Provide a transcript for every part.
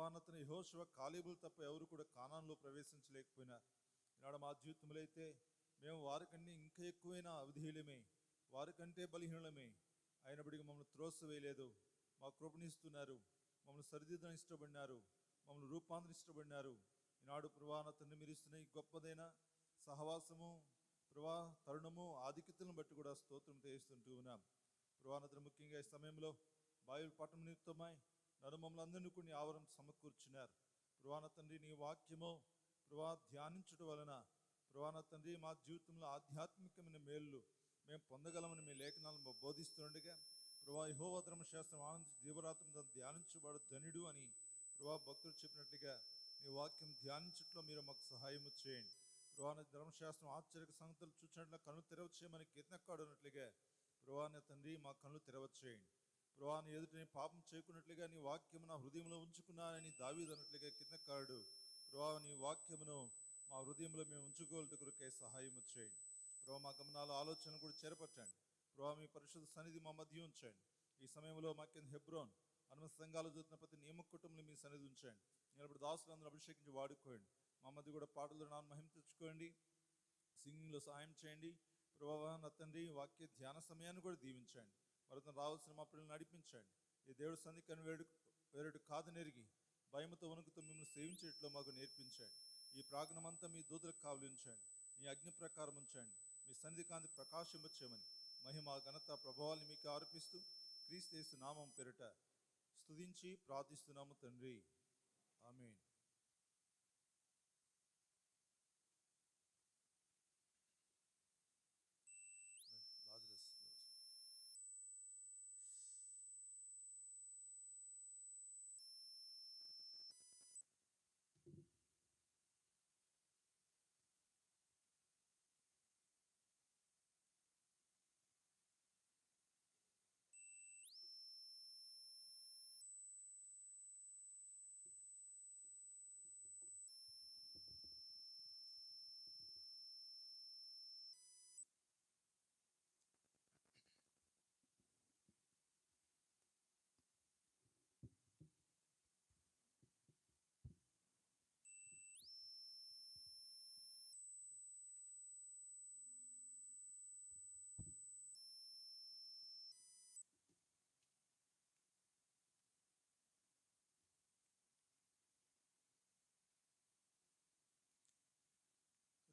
ప్రభానతను యెహోషువ కాలేబులు తప్ప ఎవరు కూడా కానాన్లో ప్రవేశించలేకపోయినా, ఈనాడు మా జీవితంలో అయితే మేము వారికంటే ఇంకా ఎక్కువైన అవిధేయులమే, వారికంటే బలహీనమే అయినప్పటికీ మమ్మల్ని త్రోసివేయలేదు. మా కృపణిస్తున్నారు, మమ్మల్ని సరిదిద్దడం ఇష్టపడినారు, మమ్మల్ని రూపాంతరం ఇష్టపడినారు. ఈనాడు ప్రభానతను మీరు ఇస్తున్న ఈ గొప్పదైన సహవాసము, ప్రభా తరుణము, ఆధిక్యతలను బట్టి కూడా స్తోత్రం చేస్తుంటూ ఉన్నాం. ప్రభానతను ముఖ్యంగా ఈ సమయంలో బైబిల్ పఠనం నిమిత్తమై నన్ను మమ్మల్ని అందరినీ కొన్ని ఆవరణ సమకూర్చున్నారు. ప్రభాన తండ్రి, నీ వాక్యము ప్రభా ధ్యానించడం వలన ప్రభాన తండ్రి మా జీవితంలో ఆధ్యాత్మికమైన మేలు మేము పొందగలమని మీ లేఖనాలను బోధిస్తుండగా, ప్రభా యెహోవా ధర్మశాస్త్రం ఆనంద జీవరాత్రం ధ్యానించబడు ధనుడు అని ప్రభా భక్తులు చెప్పినట్లుగా నీ వాక్యం ధ్యానించట్లో మీరు మాకు సహాయము చేయండి. ప్రభాన ధర్మశాస్త్రం ఆశ్చర్య సంగతులు చూసినట్లుగా కళ్ళు తెరవచ్చేయమని కీర్తనకాడు అన్నట్లుగా ప్రభాన తండ్రి మా కళ్ళు తెరవచ్చేయండి. ప్రభాని ఎదుటిని పాపం చేయకున్నట్లుగా నీ వాక్యము నా హృదయంలో ఉంచుకున్నానని దావీదు అన్నట్లుగా కీర్తనకారుడు ప్రభా నీ వాక్యమును మా హృదయంలో మేము ఉంచుకోవాలంటే కొరకే సహాయము చేయండి. ప్రభా మా గమనాలు ఆలోచనలు కూడా చేరపట్టండి. ప్రభా మీ పరిశుద్ధ సన్నిధి మా మధ్య ఉంచండి. ఈ సమయంలో మా కింద హెబ్రోన్ అనుమతి సంఘాలు చూస్తున్న ప్రతి నియమ కుటుంబంలో మీ సన్నిధి ఉంచండి. నిలబడి దాసులందరూ అభిషేకించి వాడుకోండి. మా మధ్య కూడా పాటలు నాన్న మహిమ తెచ్చుకోండి, సింగింగ్లో సహాయం చేయండి. ప్రభావ నా తండ్రి వాక్య ధ్యాన సమయాన్ని కూడా దీవించండి. మరొక రావాల్సిన మా పిల్లల్ని నడిపించండి. ఈ దేవుడి సంధికని వేరేడు కాదనెరిగి భయముతో వణుకుతో మిమ్మల్ని సేవించేట్లో మాకు నేర్పించండి. ఈ ప్రాంగణమంతా మీ దూతలకు కావలించండి, మీ అగ్ని ప్రకారం ఉంచండి, మీ సన్నిధి కాంతి ప్రకాశింపచేయమని మహిమ ఘనత ప్రభావాన్ని మీకు ఆరోపిస్తూ క్రీస్తు యేసు నామం పేరిట స్తుతించి ప్రార్థిస్తున్నాము తండ్రి, ఆమేన్.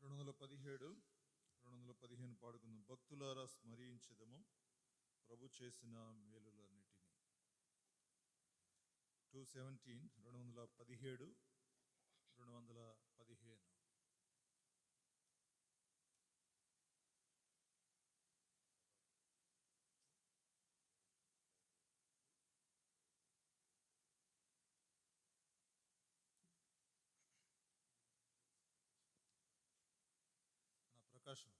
రెండు 215 పాడుకుందాం. భక్తులారా స్మరించెదము ప్రభు చేసిన మేలులన్నిటినీ. 217 215. నా ప్రకాశం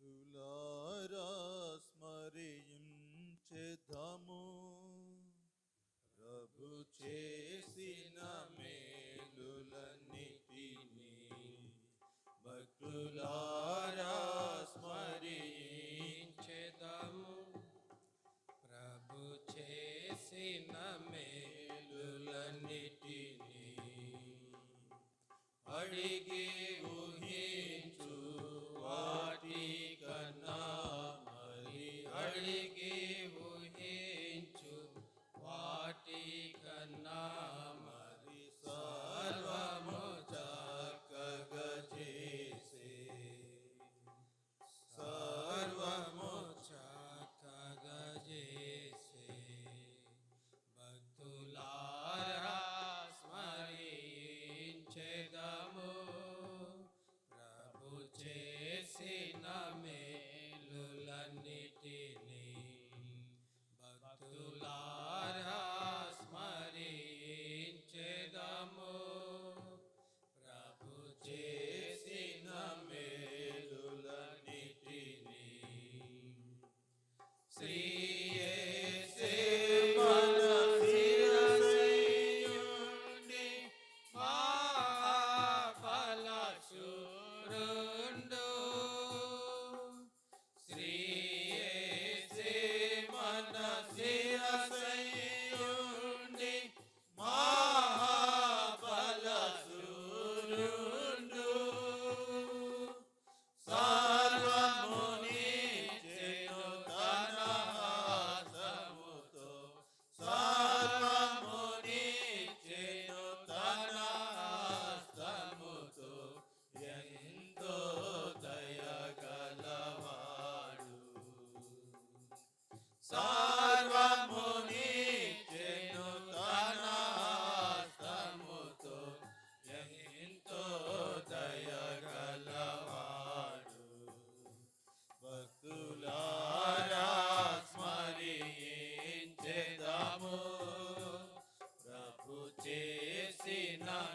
భక్తులారా స్మరించెదము ప్రభు చేసిన మేలులన్నిటినీ. భక్తులారా స్మరించెదము ప్రభు చేసిన మేలులన్నిటినీ. అడిగి ఊహించు వాటి కన్నా మరి అడిగి ఊహించు వాటి కన్నా మరి సర్వము చక్కగా చేసే, సర్వము చక్కగా చేసే. భక్తులారా స్మరించెదము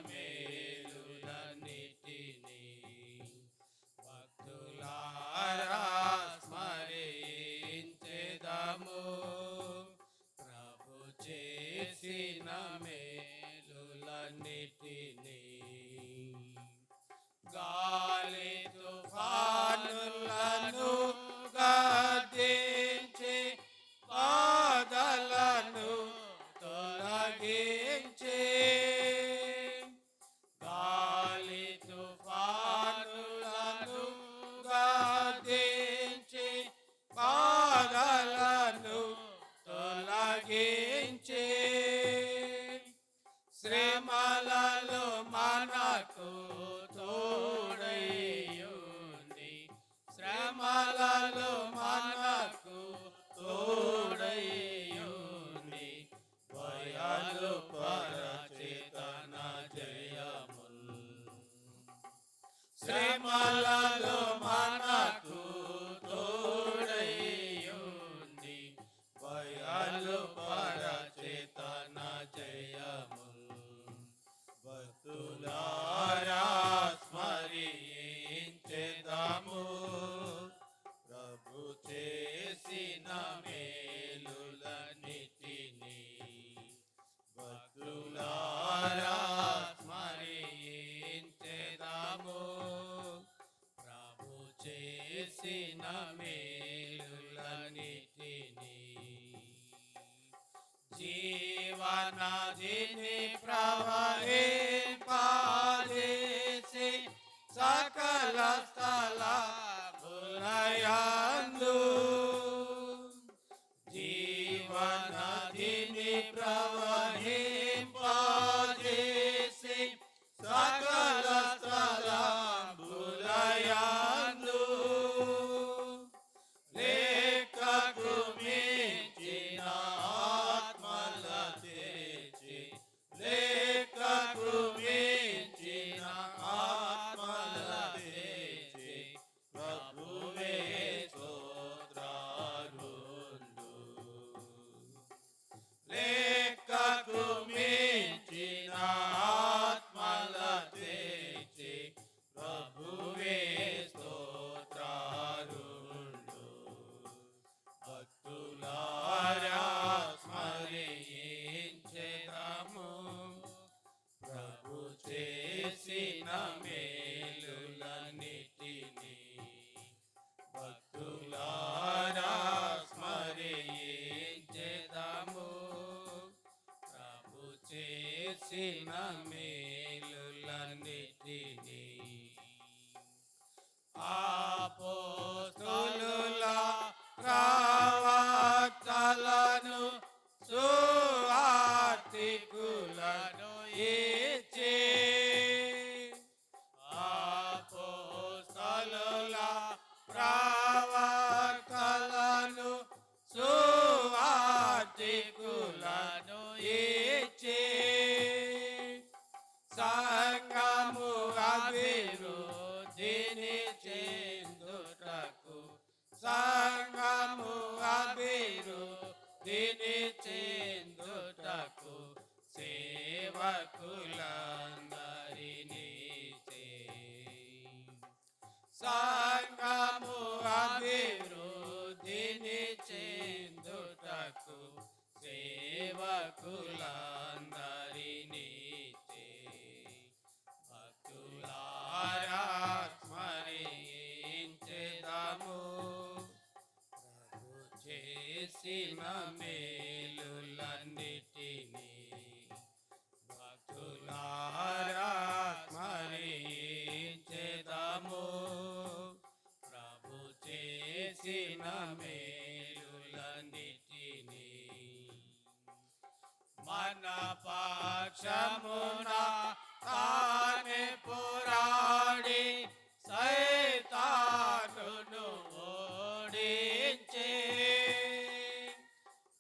మేలులన్నిటినీ భక్తులారా స్మరించెదము. ప్రభు చేసిన మేలులన్నిటినీ గాలి తుఫానులను గద్దించి బాధలను తొలగించి గాలి తుఫానులను గద్దించి బాధలను తొలగించి శ్రమలలో మనకు తోడయ్యుండి శ్రమలలో మనకు తోడయ్యుండి భయాలు పరచేతన జయముల్ శ్రమలలో మనకు తోడయ్యుండి భయాలు పరచేతన జయముల్ భక్తులారా స్మరించెదము. ప్రభు చేసిన మేలులన్నిటినీ భక్తులారా స్మరించెదము. ప్రభు చేసిన మేలులన్నిటినీ జీవనదిని ప్రవహింపజేసి సకల స్థలములయందు జీవనదిని ప్రవహింపజేసి సకల స్థలములయందు లెక్కకు మించిన ఆత్మల తెచ్చి లెక్కకు మించిన ఆత్మల తెచ్చి ప్రభువే స్తోత్రాలుండు. లెక్కకు మించిన ఆత్మల తెచ్చి ప్రభువే స్తోత్రాలుండు. భక్తులారా స్మరించెదము. ప్రభు చేసిన మేలులన్నిటినీ భక్తులారా స్మరించెదము. ప్రభు చేసిన మేలులన్నిటినీ అపోస్తలుల ప్రవక్తలను సువార్తికులను ఇచ్చి అపోస్తలుల ప్రవక్తలను సువార్తికులను ఇచ్చి సంఘము అభివృద్ధిని చెందుటకు సంఘము అభివృద్ధిని చెందుటకు సేవకులందరినీ సంఘము అభివృద్ధిని చెందుటకు సేవకులందరినీ భక్తులారా స్మరించెదము. ప్రభు చేసిన మేలులన్నిటినీ భక్తులారా స్మరించెదము. ప్రభు చేసిన మేలులన్నిటినీ మన పక్షమున తానే పోరాడి సైతానును ఓడించే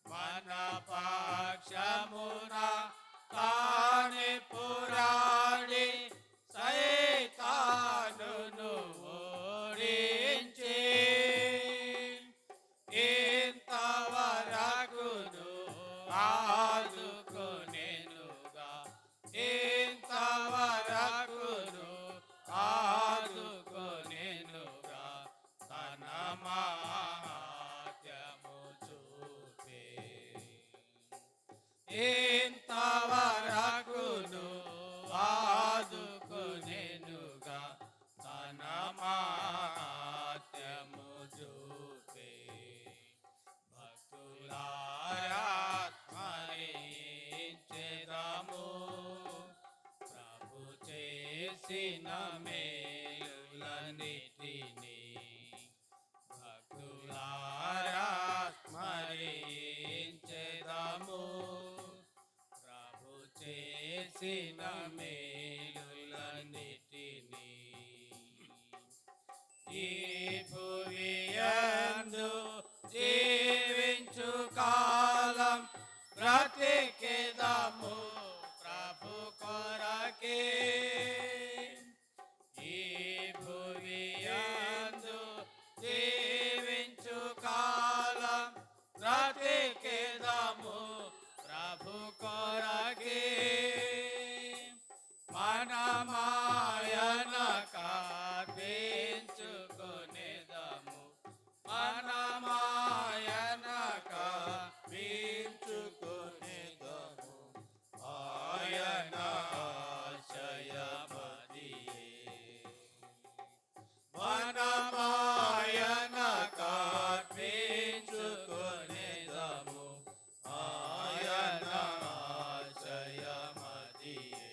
మన పక్షమున తానే పోరాడి సైతానును ఓడించే ఇంతవరకును ఆదుకొనెనుగా చేసిన మేలులన్నిటినీ భక్తులారా స్మరించెదము. ప్రభు చేసిన మేలులన్నిటినీ ఈ భువియందు జీవించు కాలం బ్రతికెదము ప్రభు కొరకే. ఈ భువియందు జీవించు కాలం బ్రతికెదము ప్రభు కొరకే. మనమాయన కార్పించుకొనేదము, మనమాయన కార్పించుకొనేదము. ఆయన ఆశయమదియే, మనమాయన కార్పించుకొనేదము. ఆయన ఆశయమదియే.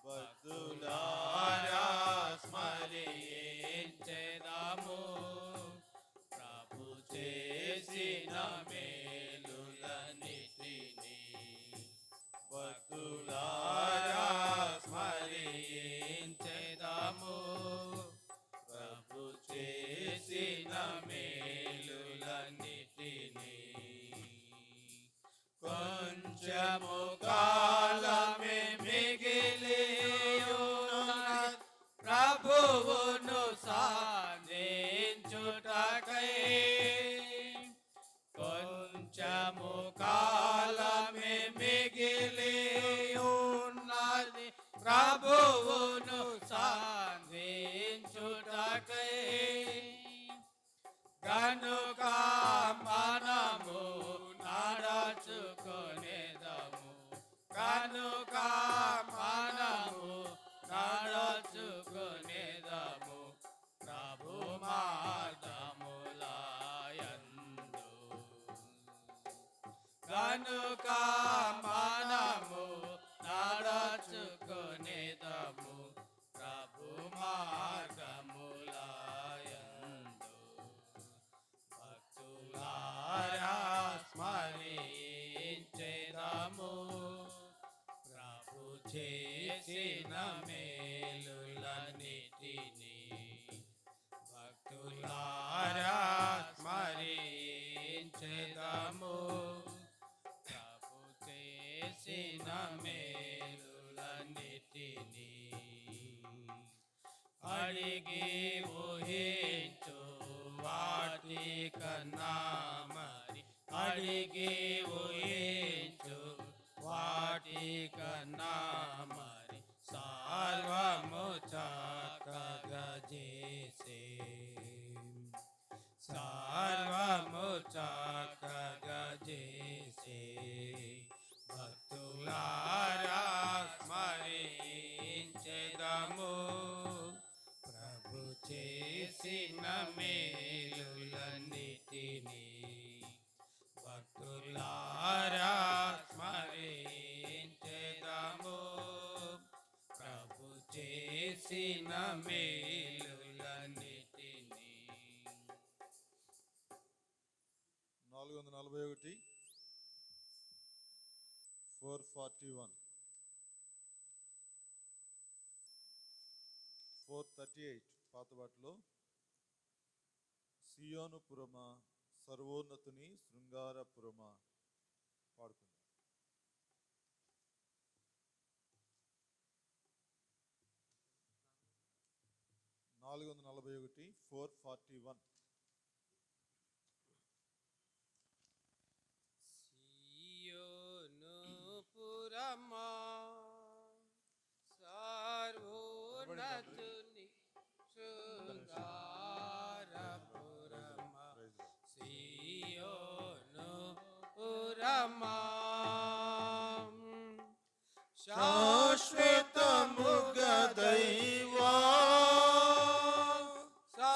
భక్తులారా స్మరించెదము. ప్రభు చేసిన మేలులన్నిటినీ భక్తులారా స్మరించెదము. ప్రభు చేసిన మేలులన్నిటినీ కొంచెము కాలమే మిగిలి ఉన్నది ప్రభువును సాధించుటకై. కొంచెము కాలమే మిగిలి ఉన్నది ప్రభువును సాధించుటకై. కనుక మనము నడచుకొనేదము, కనుక మనము నడచుకొనేదము ప్రభు మార్గములయందు. కనుక మనము నడచుకొనేదము ప్రభు మార్గములయందు. భక్తులారా స్మరించెదము. ప్రభు చేసిన మేలులన్నిటినీ భక్తులారా స్మరించెదము. ప్రభు చేసిన మేలులన్నిటినీ అడిగి ఊహించు వాటి కన్నా మరి, అడిగి ఊహించు వాటి కన్నా మరి సర్వము చక్కగా చేసే, సర్వము చక్కగా చేసే. భక్తులారా స్మరించెదము. ప్రభు చేసిన మేలులన్నిటినీ భక్తులారా స్మరించెదము. ప్రభు చేసిన మేలులన్నిటినీ. 441 441 438 పాత బాటలో సియోను పురమా సర్వోన్నతుని శృంగారపురమా పాడుకుందాం. 441 441 సియోను పురమా సర్వోన్నతుని శృంగారపురమా. సియోను పురమా శాశ్వతముగా దైవా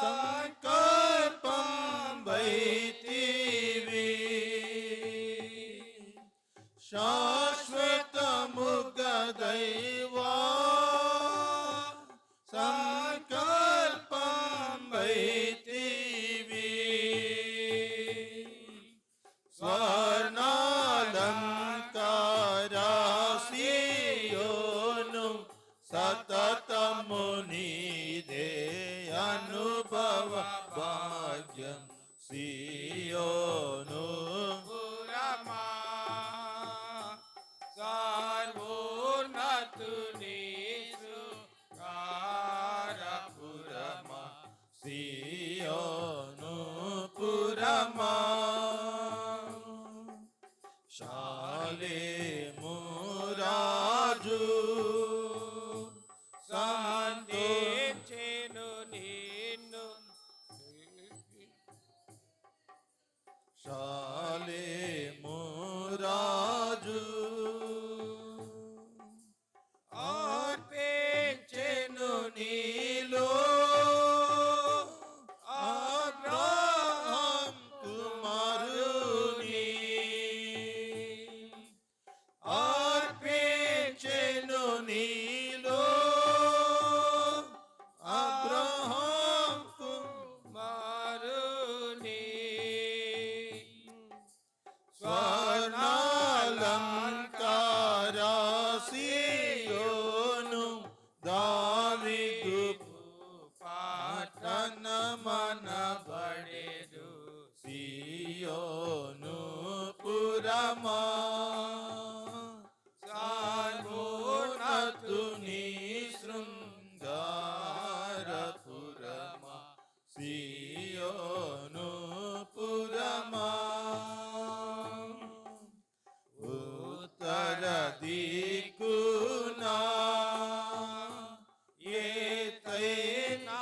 సంకల్పం వైతివి. శాశ్వతముగా దైవా సతతము నీదే అనుభవ భాగ్యం సియోను పురమా సర్వోన్నతుని శృంగారపురమా సియోను పురమా శాలేము రాజు సంధించెను నిన్ను శాలేము రాజు అర్పించెను నీలో అబ్రహాం కుమారుని అర్పించెను నీలో అబ్రహాం మారుని స్వర్ణాలంకార సియోను దావీదు పట్టణమనబడెను సియోను పురమా సర్వోన్నతుని శృంగారపురమా సియోను పురమా ఉత్తర దిక్కునా ఏతైనా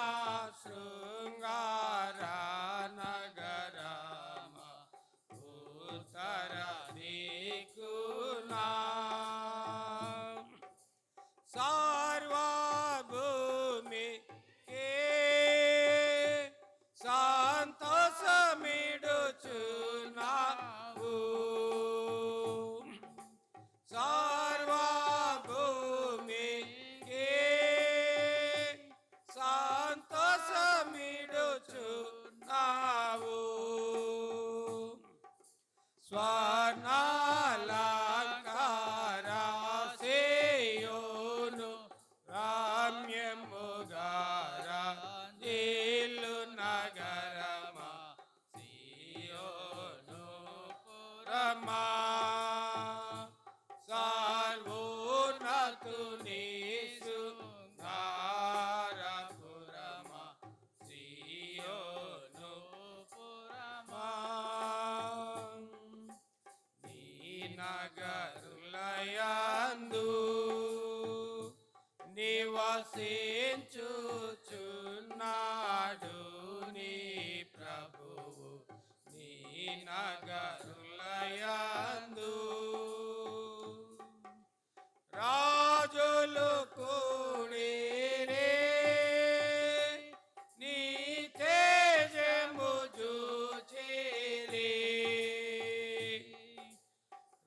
శృంగార నగరమ ఉత్తర దిక్కునా సార్వభూమి కే సంతోషమిడుచున్నావు సార్వభూమి కే సంతోషమిడుచున్నావు స్వర్ణాలంకార సేయోను రామ్యముగార దిల్లు నగరమా సియోను పురమా సర్వోన్నతుని శృంగారపురమా సియోను పురమా నీ నగరులయందు నివసించుచున్నాడు నీ ప్రభువు నీ నగరులయందు రాజులు కూడిరే నీ తేజము చూచిరి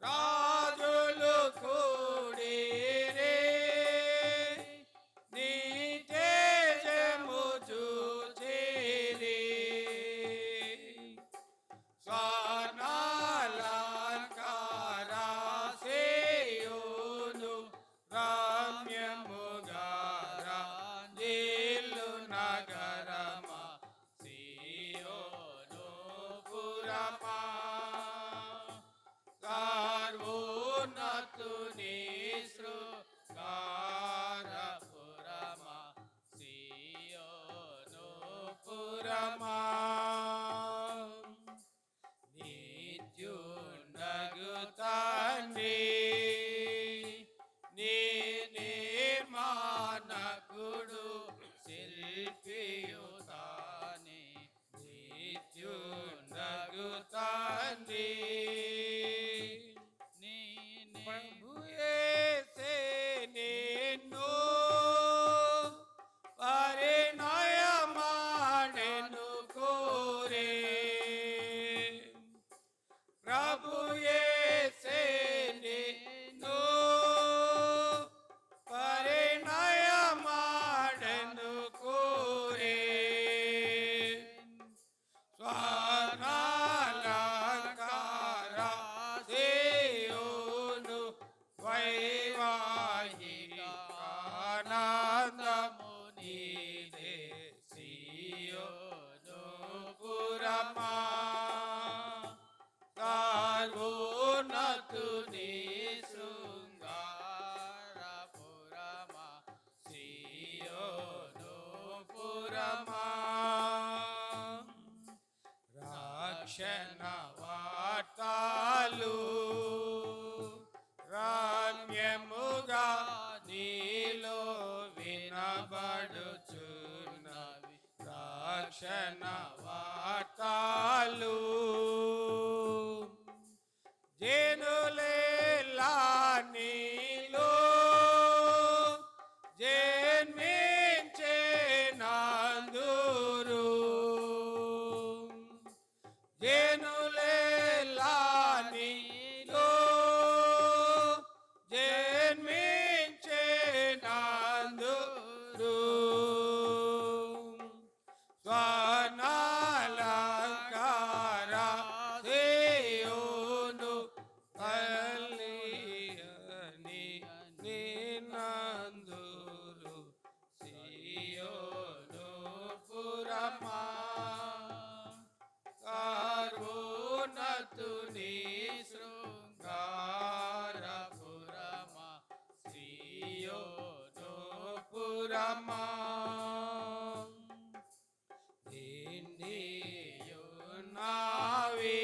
రాజులు కూడిరే నీ తేజము చూచిరి స్వర్ణాలంకార సేయోను రామ్యముగార దిల్లు నగరమా సియోను పురమా సర్వోన్నతుని శృంగారపురమా సియోను పురమా నిత్యుండగు తండ్రి నీ నిర్మాణకుడు శిల్పియు తానే నిత్యుండగు తండ్రి ప్రభు యేసే నిన్ను పరిణయమాడెను కోరే ప్రభు యేసే నిన్ను పరిణయమాడెను కోరే రక్షణ వార్తలు రమ్యముగా నీలో వినబడుచున్నవి రక్షణ వార్తలు జనులేలా నీలో జన్మించెనందురు జనులేలా నీలో జన్మించెనందురు స్వర్ణాలంకార సేయోను కళ్యాణి నినందురు సియోను పురమా కరుణతుని శృంగార పురమా సియోను పురమా నిండియున్నావే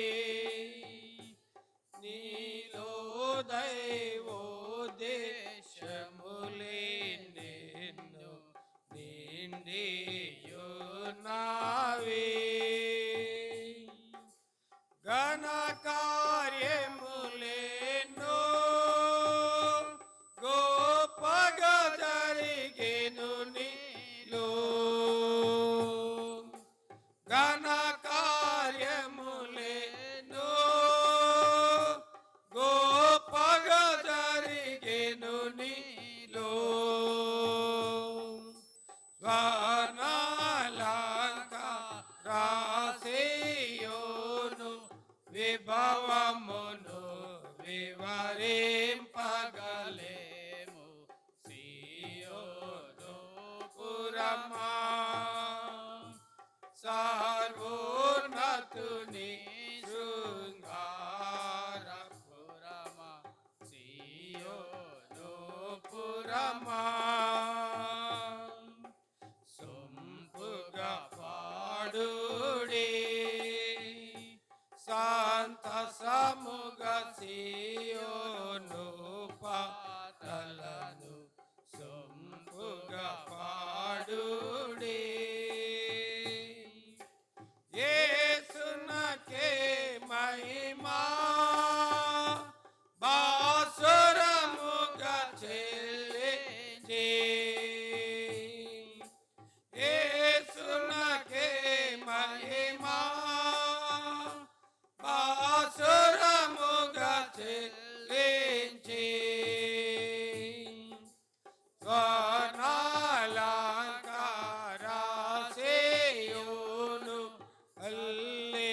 నీలో దైవోద్దేశములే నిన్ను నిండియున్నావే ఘన కార్యములేనో గొప్పగా జరిగెను నీలో ఘన కార్యములేనో గొప్పగా జరిగెను నీలో స్వర్ణాలంకారసేయోను విభవమును వివరింపగలేము సియోను పురమా సర్వోన్నతుని శృంగార పురమా సియోను పురమా సొంపుగా పాడుడి సంతసముగా సియోను పాటలను సొంపుగా పాడుడి యేసునకే మహిమా బాసురముగా చెల్లించి యేసునకే మహిమా బాసురముగా చెల్లించి స్వర్ణాలంకారసేయోను హల్లెలూయా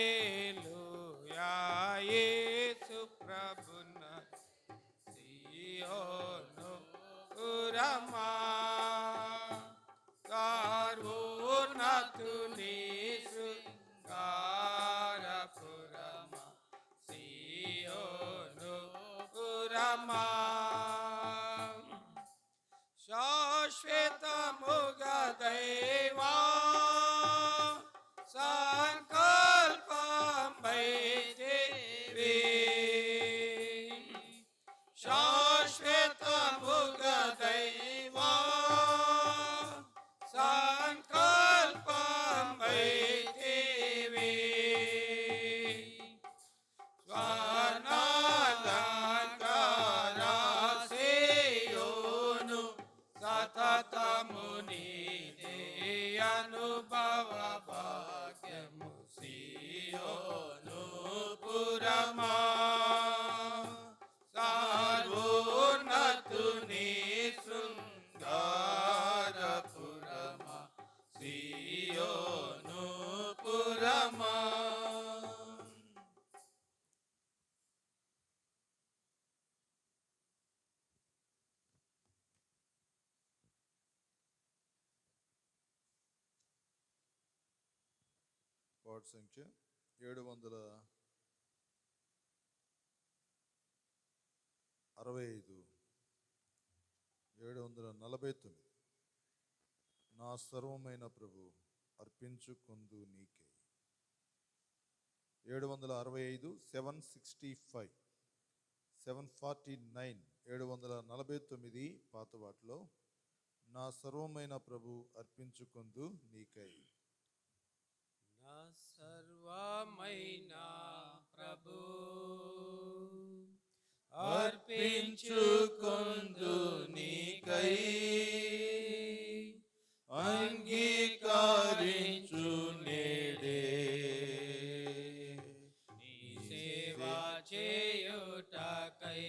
యేసు ప్రభున సియోను పురమా కరుణతుని శృంగార పురమా సియోను పురమా శాశ్వతముగా దైవా సంకల్పంపై దేవి శాశ్వతముగా దైవా సంకల్పంపై దేవి స్వర్ణాలంకారసేయోను సతతముని అనుభవ భాగ్యము సియోను పురమా సర్వోన్నతుని శృంగార పురమా సియోను పురమా పాట సంఖ్య 765 749 నా సర్వమైన ప్రభు అర్పించుకొందు నీకే. 765 765 749 749 పాత వాటిలో నా సర్వమైన ప్రభు అర్పించుకొందు నీకై. నా సర్వమైన ప్రభు అర్పించుకొందు నీకై, అంగీకరించు నేడే నీ సేవ చేయుటకై,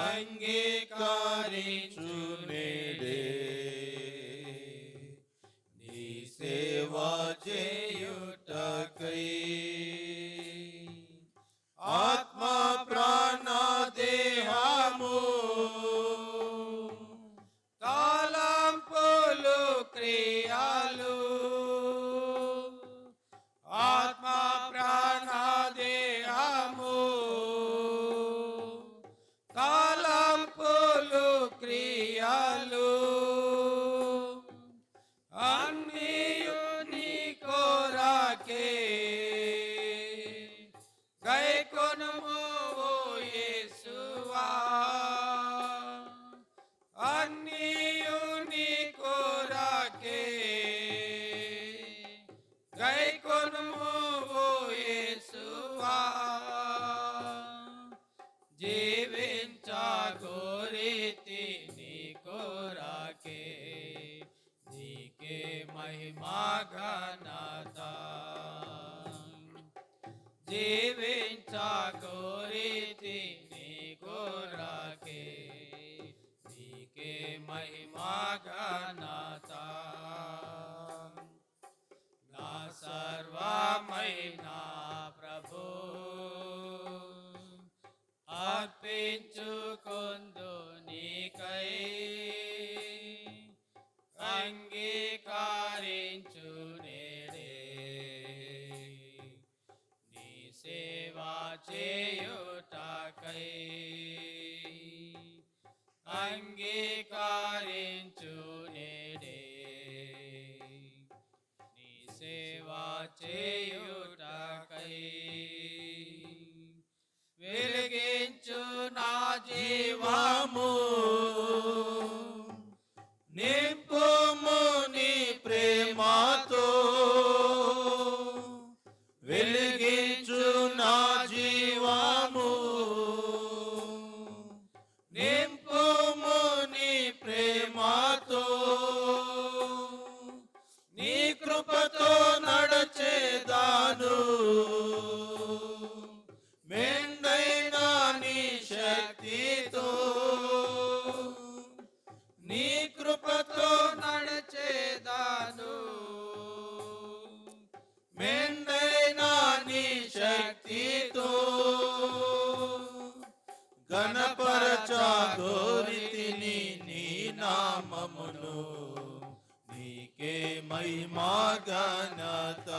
అంగీకరించు నేడే నీ సేవ చేయుటకై. ఆత్మ ప్రాణ దేహము తలంపులు క్రియలు, ఆత్మ ప్రాణ దేహము తలంపులు క్రియలు అన్నియు నీ కొరకే గైకొనుము ఓ యేసువా, అన్నియు నీ కొరకే గైకొనుము ఓ యేసువా. జీవించగోరితి నీ కొరకే, నీకే మహిమా ఘనత. జీవించగోరితి నీ కొరకే, నీకే మహిమా ఘనత. నా సర్వమైన ప్రభు అర్పించుకొందు నీకై, అంగీకరించు నేడే నీ సేవ చేయుటకై, అంగీకరించు నేడే నీ సేవ చేయుటకై. వెలిగించు నా జీవము, నింపుము నీ ప్రేమతో, వెలిగించు నా జీవము, నింపుము నీ ప్రేమతో, నీ కృపతో నడచేదాను, మెండైన నీ శక్తితో, నీ కృపతో నడచేదాను, మెండైన నీ శక్తితో, ఘనపరచగోరితిని నీ నామమును, నీకే మహిమా ఘనత.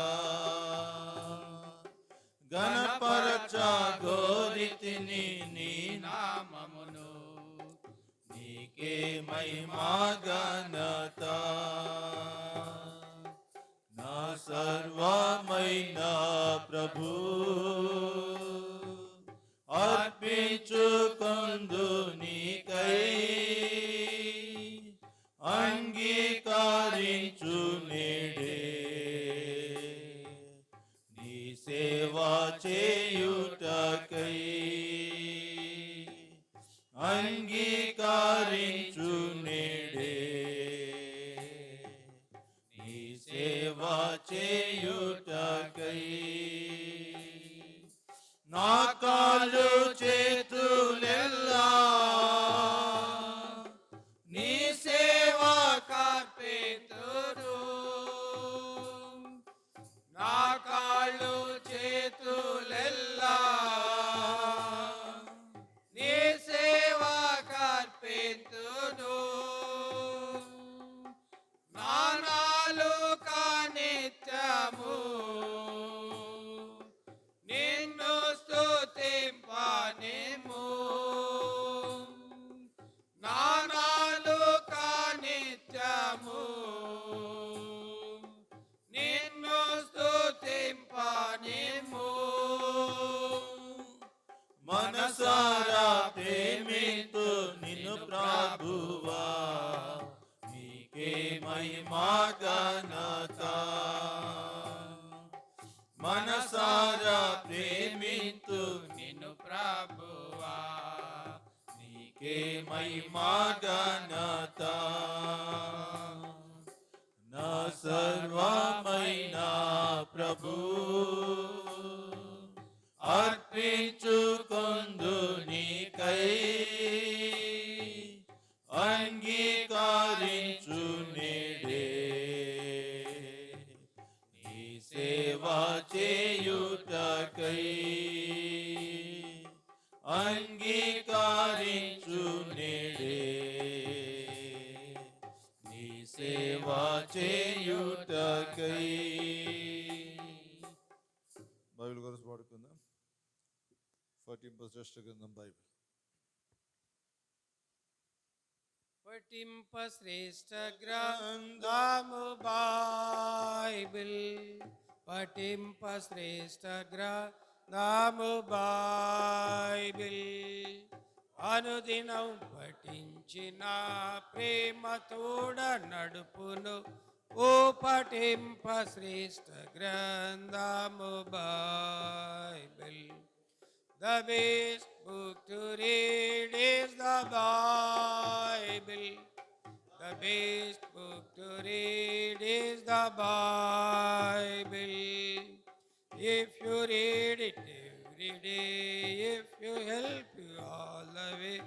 ఘనపరచగోరితిని నీ నామమును, నీకే మహిమా ఘనత. నా సర్వమైన ప్రభు అర్పించుకొందు నీకై, అంగీకరించు నేడే నీ సేవ చేయుటకై, అంగీకరించు నేడే నీ సేవ చేయుటకై. నా కాళ్ళు చేతులెల్లా నీ సేవ కార్పెతురు, నా కాళ్ళు చేతులెల్లా నీ సేవ కార్పెతురు. నా ఘనత నా సర్వమైన ప్రభు అర్పించుకొందు నీకై అంగీకరించు నేడే ఈ సేవ చేయుటకై అంగీకరించు నేడే నీ సేవ చేయుటకై. బైబిల్ గురించి పాడుకుందాం. 14 శ్రేష్ఠ గ్రంథం బైబిల్. పఠింప శ్రేష్ఠ గ్రంథము బైబిల్, పఠింప శ్రేష్ఠ గ్రంథము బైబిల్, అనుదినం పఠించిన ప్రేమ తోడ నడుపును ఓ పఠింప శ్రేష్ఠ గ్రంథము Bible. The best book to read is the Bible. The best book to read is the Bible. If you read it every day, if you help you all the way,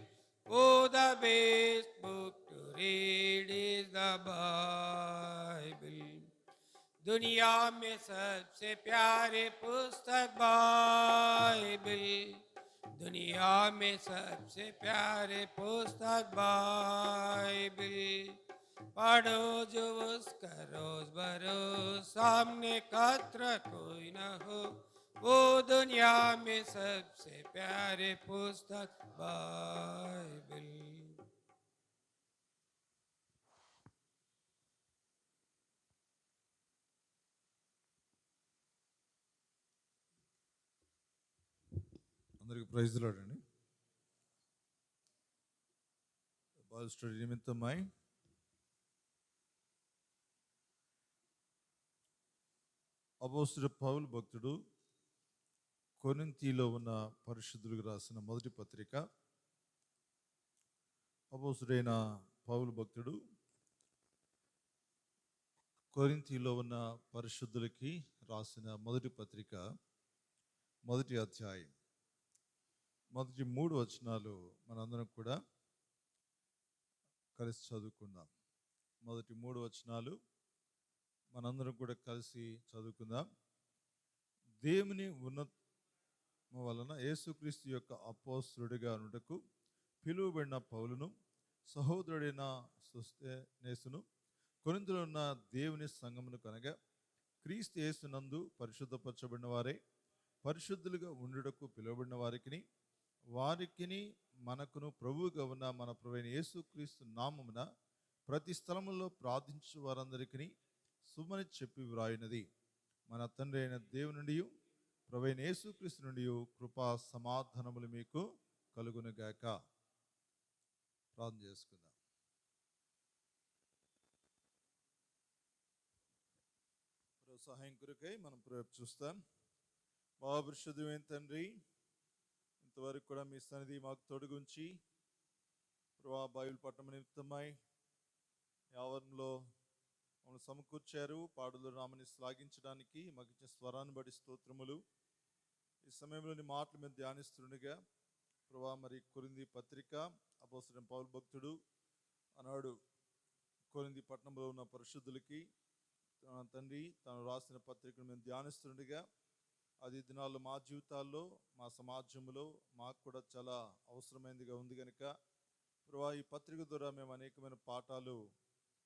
oh, the best book to read is the Bible. दुनिया में सबसे प्यारे पुस्तक Bible, दुनिया में सबसे प्यारे पुस्तक बाइबल, पढ़ो जो उसका रोज बरोज सामने कतरा कोई न हो, वो दुनिया में सबसे प्यारे पुस्तक बाइबल. అందరికి ప్రైజ్ ది లార్డ్ అండి. బైబిల్ స్టడీ నిమిత్తమై అపోస్తలుడు పౌలు భక్తుడు కొరింథీలో ఉన్న పరిశుద్ధులకు రాసిన మొదటి పత్రిక. అపోస్తలుడైన పౌలు భక్తుడు కొరింథీలో ఉన్న పరిశుద్ధులకి రాసిన మొదటి పత్రిక మొదటి అధ్యాయం మొదటి 3 వచనాలు మనందరం కూడా కలిసి చదువుకుందాం. మొదటి 3 వచనాలు మనందరం కూడా కలిసి చదువుకుందాం. దేవుని ఉన్నత వలన యేసుక్రీస్తు యొక్క అపోస్తలుడిగా నుండకు పిలువబడిన పౌలును, సహోదరుడైన సోస్తెనేసును, కొరింథీలో ఉన్న దేవుని సంఘమును కనగా క్రీస్తు యేసునందు పరిశుద్ధపరచబడిన వారే పరిశుద్ధులుగా ఉండుటకు పిలువబడిన వారికిని మనకును ప్రభువుగా ఉన్న మన ప్రభువైన యేసుక్రీస్తు నామమున ప్రతి స్థలములో ప్రార్థించు వారందరికీ శుభమని చెప్పి వ్రాయినది. మన తండ్రి అయిన దేవుని నుండి ప్రభువైన యేసుక్రీస్తు నుండి కృపా సమాధానములు మీకు కలుగునుగాక. ప్రార్థన చేసుకుందాం. సహాయం కొరకై మనం చూస్తాం. మహాపరిశుద్ధమైన తండ్రి, ఇంతవరకు కూడా మీ సన్నిధి మాకు తొడుగుంచి ప్రభా బైబిల్ పట్టణ నిమిత్తమై యావరణలో మమ్మల్ని సమకూర్చారు. పాడులో నామని శ్లాఘించడానికి మాకు ఇచ్చిన స్వరాన్ని బట్టి స్తోత్రములు. ఈ సమయంలోని మాటలు మేము ధ్యానిస్తుండగా ప్రభా మరి కొరింథీ పత్రిక అపోస్తలుడైన పౌలు భక్తుడు ఆనాడు కొరింథీ పట్టణంలో ఉన్న పరిశుద్ధులకి తండ్రి తాను రాసిన పత్రికను మేము ధ్యానిస్తుండగా అది దినాల్లో మా జీవితాల్లో మా సమాజంలో మాకు కూడా చాలా అవసరమైనదిగా ఉంది కనుక ప్రభా ఈ పత్రిక ద్వారా మేము అనేకమైన పాఠాలు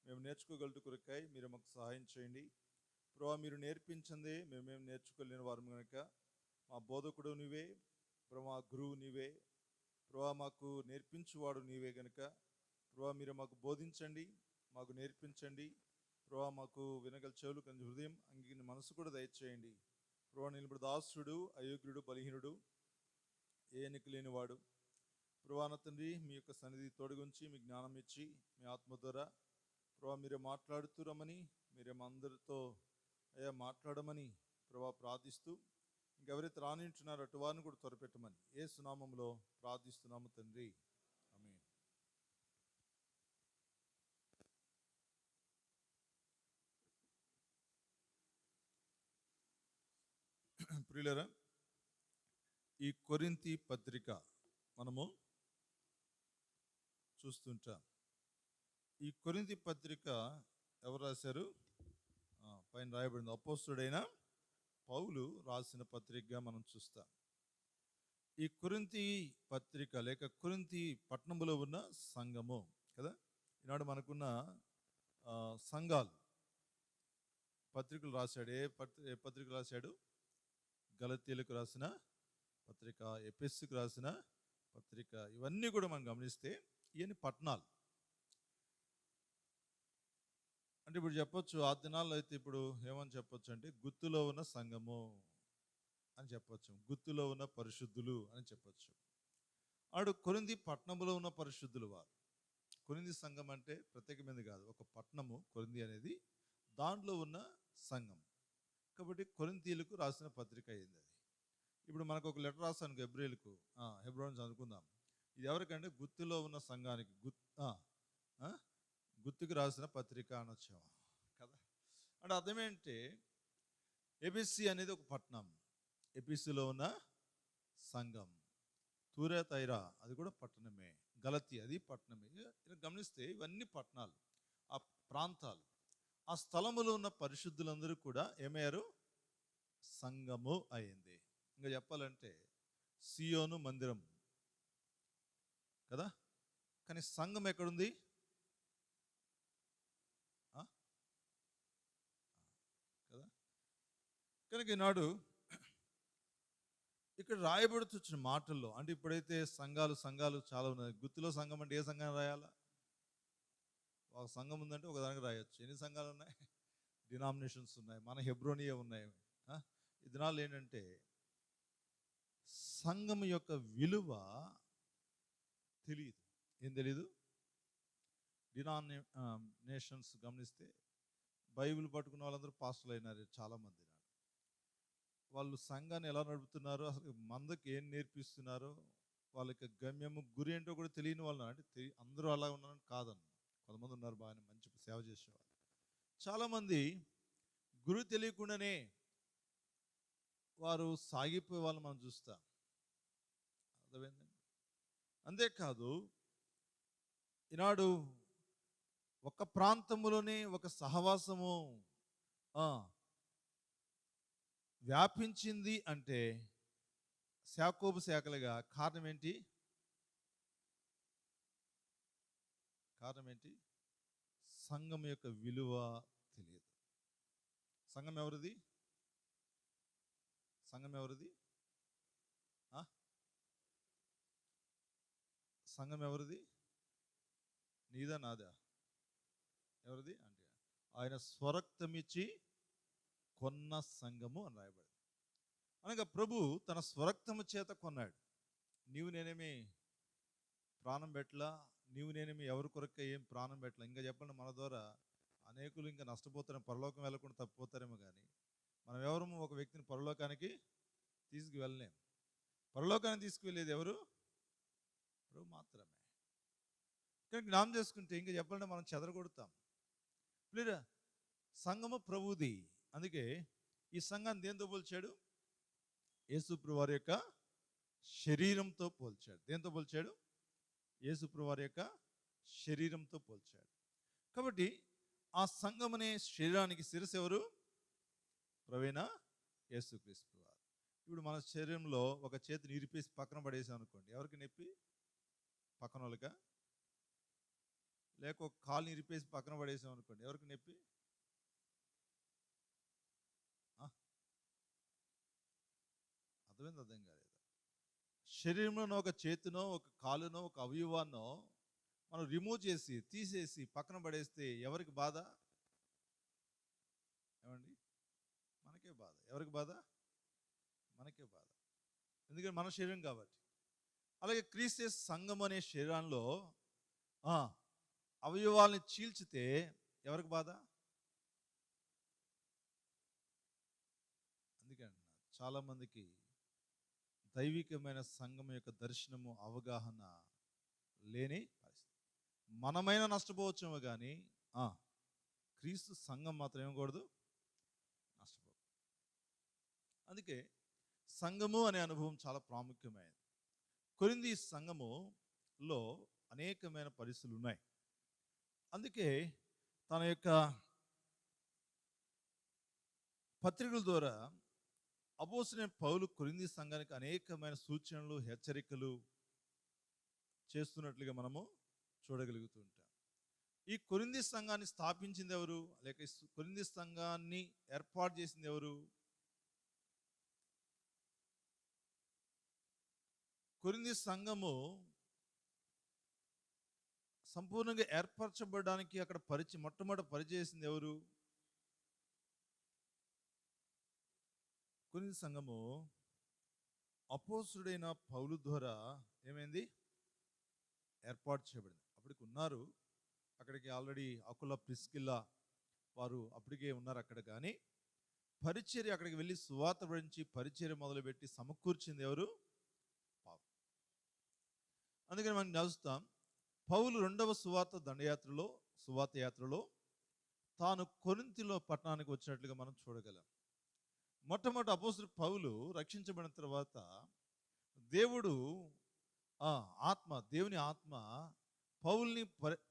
మేము నేర్చుకోగలుగుట కొరకై మీరు మాకు సహాయం చేయండి. ప్రభా మీరు నేర్పించిందే మేమేం నేర్చుకోలేని వారు కనుక మా బోధకుడు నీవే, ప్రభా గురువు నీవే, ప్రభా మాకు నేర్పించువాడు నీవే కనుక ప్రభా మీరు మాకు బోధించండి, మాకు నేర్పించండి. ప్రభా మాకు వినగల చెవులు కొంచెం హృదయం అంగిన మనసు కూడా దయచేయండి. ప్రభా నిలబడి దాసుడు అయోగ్యుడు బలహీనుడు ఏ ఎన్నిక లేనివాడు ప్రభా నా తండ్రి మీ యొక్క సన్నిధి తోడుగుంచి మీ జ్ఞానం ఇచ్చి మీ ఆత్మ ద్వారా ప్రభా మీరే మాట్లాడుతురమని మీరే మా అందరితో అయ్యా మాట్లాడమని ప్రభా ప్రార్థిస్తూ ఇంకెవరైతే రానింటున్నారో అటు వారిని కూడా త్వరపెట్టమని యేసు నామములో ప్రార్థిస్తున్నాము తండ్రి, ఆమేన్. ప్రియులరా, ఈ కొరింథీ పత్రిక మనము చూస్తుంటాం. ఈ కొరింథీ పత్రిక ఎవరు రాశారు? పైన రాయబడింది, అపోస్తలుడైన పౌలు రాసిన పత్రికగా మనం చూస్తాం. ఈ కొరింథీ పత్రిక లేక కొరింథీ పట్టణంలో ఉన్న సంఘము కదా, ఈనాడు మనకున్న సంఘాలు పత్రికలు రాశాడు. ఏ పత్రిక రాశాడు? గలతీయులకు రాసిన పత్రిక, ఎఫెసుకు రాసిన పత్రిక. ఇవన్నీ కూడా మనం గమనిస్తే ఇవన్నీ పట్టణాలు. అంటే ఇప్పుడు చెప్పొచ్చు, ఆ దినాల్లో అయితే ఇప్పుడు ఏమని చెప్పొచ్చు అంటే గుత్తులో ఉన్న సంఘము అని చెప్పొచ్చు, గుత్తులో ఉన్న పరిశుద్ధులు అని చెప్పొచ్చు. ఆడు కొరింథీ పట్టణంలో ఉన్న పరిశుద్ధులు వారు. కొరింథీ సంఘం అంటే ప్రత్యేకమైనది కాదు, ఒక పట్టణము కొరింథీ అనేది, దాంట్లో ఉన్న సంఘం. కాబట్టి కొరింథీయులకు రాసిన పత్రిక అయింది అది. ఇప్పుడు మనకు ఒక లెటర్ రాస్తాను హెబ్రోనుకు, హెబ్రోన్ చదువుకుందాం. ఇది ఎవరికంటే గుత్తులో ఉన్న సంఘానికి, గుత్తుకు రాసిన పత్రిక అనొచ్చాము కదా. అంటే అర్థం ఏంటంటే ఎబిసి అనేది ఒక పట్టణం, ఎబిసిలో ఉన్న సంఘం. తూరేతైరా అది కూడా పట్టణమే, గలతీ అది పట్టణమే. ఇలా గమనిస్తే ఇవన్నీ పట్టణాలు, ఆ ప్రాంతాలు, ఆ స్థలములో ఉన్న పరిశుద్ధులందరూ కూడా ఏమయ్యారు? సంఘము అయింది. ఇంకా చెప్పాలంటే సియోను మందిరం కదా, కానీ సంఘం ఎక్కడుంది? కదా. కనుక ఈనాడు ఇక్కడ రాయబడుతున్న మాటల్లో, అంటే ఇప్పుడైతే సంఘాలు చాలా ఉన్నాయి. గుత్తులో సంఘం అంటే ఏ సంఘం రాయాలా? ఒక సంఘం ఉందంటే ఒక దానికి రాయొచ్చు. ఎన్ని సంఘాలు ఉన్నాయి? డినామినేషన్స్ ఉన్నాయి, మన హెబ్రోనియా ఉన్నాయి. ఈ దినాలు ఏంటంటే సంఘం యొక్క విలువ తెలియదు. ఏం తెలీదు? డినామినేషన్స్ గమనిస్తే బైబిల్ పట్టుకున్న వాళ్ళందరూ పాస్టర్లు అయినారు చాలామంది. వాళ్ళు సంఘాన్ని ఎలా నడుపుతున్నారో, అసలు మందకి ఏం నేర్పిస్తున్నారో, వాళ్ళకి గమ్యము గురి ఏంటో కూడా తెలియని వాళ్ళు. అంటే అందరూ అలా ఉన్నారని కాదన్న, కొంతమంది ఉన్నారు బాగానే మంచి సేవ చేసేవాళ్ళు. చాలామంది గురు తెలియకుండానే వారు సాగిపోయే వాళ్ళు మనం చూస్తాం. అర్థమైందండి? అంతేకాదు ఈనాడు ఒక ప్రాంతంలోనే ఒక సహవాసము వ్యాపించింది అంటే శాకోబు శాఖలుగా. కారణం ఏంటి? సంఘం యొక్క విలువ తెలియదు. సంఘం ఎవరిది? సంఘం ఎవరిది? నీదా నాదా? ఎవరిది అంటే ఆయన స్వరక్తమిచ్చి కొన్న సంఘము అని రాయబడింది. అనగా ప్రభు తన స్వరక్తము చేత కొన్నాడు. నీవు నేనేమి ప్రాణం పెట్టలా, నీవు నేనేమి ఎవరి కొరక ఏం ప్రాణం పెట్టలా. ఇంకా చెప్పండి, మన ద్వారా అనేకులు ఇంకా నష్టపోతారేమో, పరలోకం వెళ్ళకుండా తప్పిపోతారేమో. కానీ మనం ఎవరు ఒక వ్యక్తిని పరలోకానికి తీసుకువెళ్ళలేము. పరలోకానికి తీసుకువెళ్ళేది ఎవరు? ప్రభు మాత్రమే. కానీ జ్ఞానం చేసుకుంటే ఇంకా చెప్పాలంటే మనం చెదరగొడతాం. లేదా సంఘము ప్రభుది. అందుకే ఈ సంఘాన్ని దేంతో పోల్చాడు? యేసుప్రభు వారి యొక్క శరీరంతో పోల్చాడు. దేంతో పోల్చాడు? యేసుప్రభు వారి యొక్క శరీరంతో పోల్చాడు. కాబట్టి ఆ సంఘం అనే శరీరానికి శిరస్సు ఎవరు? ప్రభువైన యేసుక్రీస్తు వారు. ఇప్పుడు మన శరీరంలో ఒక చేతిని ఇరిపేసి పక్కన పడేసాం అనుకోండి, ఎవరికి నొప్పి? పక్కన వాళ్ళక. లేక ఒక కాలుని ఇరిపేసి పక్కన పడేసాం అనుకోండి, ఎవరికి నొప్పి? అర్థం కాలేదు. శరీరంలో ఒక చేతినో ఒక కాలునో ఒక అవయవాన్నో మనం రిమూవ్ చేసి తీసేసి పక్కన పడేస్తే ఎవరికి బాధ? ఏమండి? మనకే బాధ. ఎవరికి బాధ? మనకే బాధ. ఎందుకంటే మన శరీరం కాబట్టి. అలాగే క్రీస్తు సంఘం అనే శరీరంలో అవయవాల్ని చీల్చితే ఎవరికి బాధ? అందుకని చాలామందికి దైవికమైన సంఘం యొక్క దర్శనము అవగాహన లేని పరిస్థితి. మనమైనా నష్టపోవచ్చేమో కానీ క్రీస్తు సంఘం మాత్రం ఏమకూడదు, నష్టపోకూడదు. అందుకే సంఘము అనే అనుభవం చాలా ప్రాముఖ్యమైనది. కొరింథీ సంఘములో అనేకమైన పరిస్థితులు ఉన్నాయి. అందుకే తన యొక్క పత్రికల ద్వారా అపోస్తలుడైన పౌలు కొరింథీ సంఘానికి అనేకమైన సూచనలు, హెచ్చరికలు చేస్తున్నట్లుగా మనము చూడగలుగుతూ ఉంటాం. ఈ కొరింథీ సంఘాన్ని స్థాపించింది ఎవరు, లేక కొరింథీ సంఘాన్ని ఏర్పాటు చేసింది ఎవరు? కొరింథీ సంఘము సంపూర్ణంగా ఏర్పరచబడడానికి అక్కడ మొట్టమొదటి పరిచయం చేసింది ఎవరు? కొరింథీ సంఘము అపోస్తలుడైన పౌలు ద్వారా ఏమైంది? ఏర్పాటు చేయబడింది. అప్పటికి ఉన్నారు అక్కడికి ఆల్రెడీ అకుల, ప్రిస్కిల్లా వారు అప్పటికే ఉన్నారు అక్కడ. కానీ పరిచర్య అక్కడికి వెళ్ళి సువార్త పడించి పరిచర్య మొదలుపెట్టి సమకూర్చింది ఎవరు? పౌలు. అందుకని మనం చూస్తాం, పౌలు రెండవ సువార్త యాత్రలో తాను కొరింథీలో పట్టణానికి వచ్చినట్లుగా మనం చూడగలం. మొట్టమొదటి అపోస్తలుడు పౌలు రక్షించబడిన తర్వాత దేవుని ఆత్మ పౌల్ని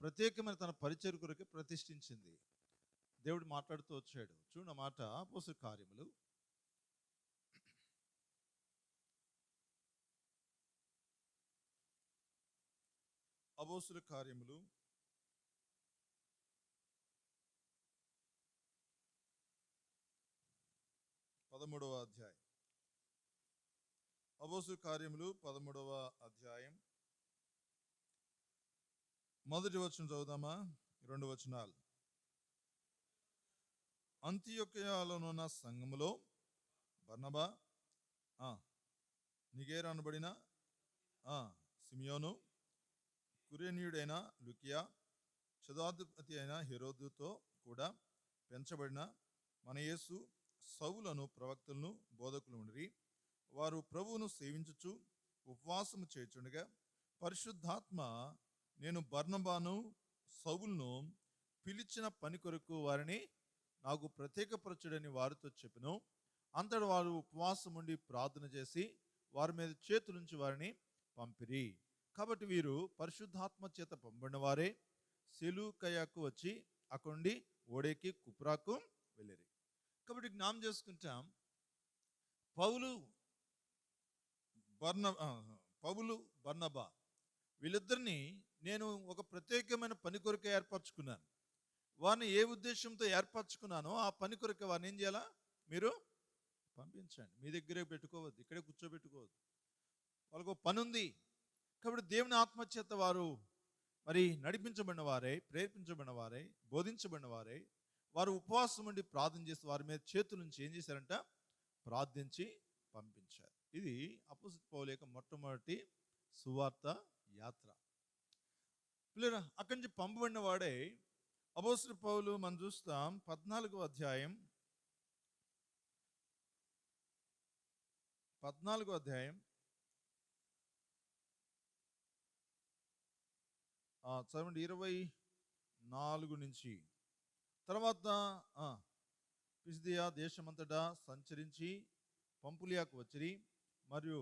ప్రత్యేకమైన తన పరిచర్య కొరకు ప్రతిష్ఠించింది. దేవుడు మాట్లాడుతూ వచ్చాడు. చూడండి మాట, అపోస్తలుల కార్యములు 13వ అధ్యాయం. అపోస్తలుల కార్యములు 13వ అధ్యాయం మొదటి వచనం చదువుదామా? 2 వచనాలు. అంతియొకయలోనున్న సంఘములో బర్నబా, నిగేరు అనబడిన సిమియోను, కురేనీయుడైన లుకియా, శతాధిపతి అయిన హెరోదుతో కూడా పెంచబడిన మన యేసు సౌలును ప్రవక్తలను బోధకులు ఉండిరి. వారు ప్రభువును సేవించుచు ఉపవాసము చేయుచుండగా పరిశుద్ధాత్మ నేను బర్నబాను సౌలును పిలిచిన పని కొరకు వారిని నాకు ప్రత్యేకపరచుడని వారితో చెప్పెను. అంతటా వారు ఉపవాసం ఉండి ప్రార్థన చేసి వారి మీద చేతులుంచి వారిని పంపిరి. కాబట్టి వీరు పరిశుద్ధాత్మ చేత పంపబడిన వారే సెలూకయకు వచ్చి అక్కడి ఓడెక్కి కుప్రాకు వెళ్ళిరి. కాబట్టి జ్ఞాపకం చేసుకుంటాం, పౌలు బర్నబా వీళ్ళిద్దరిని నేను ఒక ప్రత్యేకమైన పని కొరకు ఏర్పరచుకున్నాను. వారిని ఏ ఉద్దేశంతో ఏర్పరచుకున్నానో ఆ పని కొరకు వారిని ఏం చేయాలా? మీరు పంపించండి. మీ దగ్గరే పెట్టుకోవద్దు, ఇక్కడే కూర్చోబెట్టుకోవద్దు. వాళ్ళకు పని ఉంది. కాబట్టి దేవుని ఆత్మచేత వారు మరి నడిపించబడిన వారే, ప్రేరేపించబడిన వారే, బోధించబడిన వారే, వారు ఉపవాసం ఉండి ప్రార్థన చేసి వారి మీద చేతుల నుంచి ఏం చేశారంట? ప్రార్థించి పంపించారు. ఇది అపోస్తలుడైన పౌలు యొక్క మొట్టమొదటి సువార్త యాత్ర. పిల్లరా, అక్కడి నుంచి పంపబడిన వాడే అపోస్తలుడైన పౌలు. మనం చూస్తాం 14వ అధ్యాయం 24 నుంచి. తర్వాత పిసిదియా దేశమంతటా సంచరించి పంపులియాకు వచ్చిరి. మరియు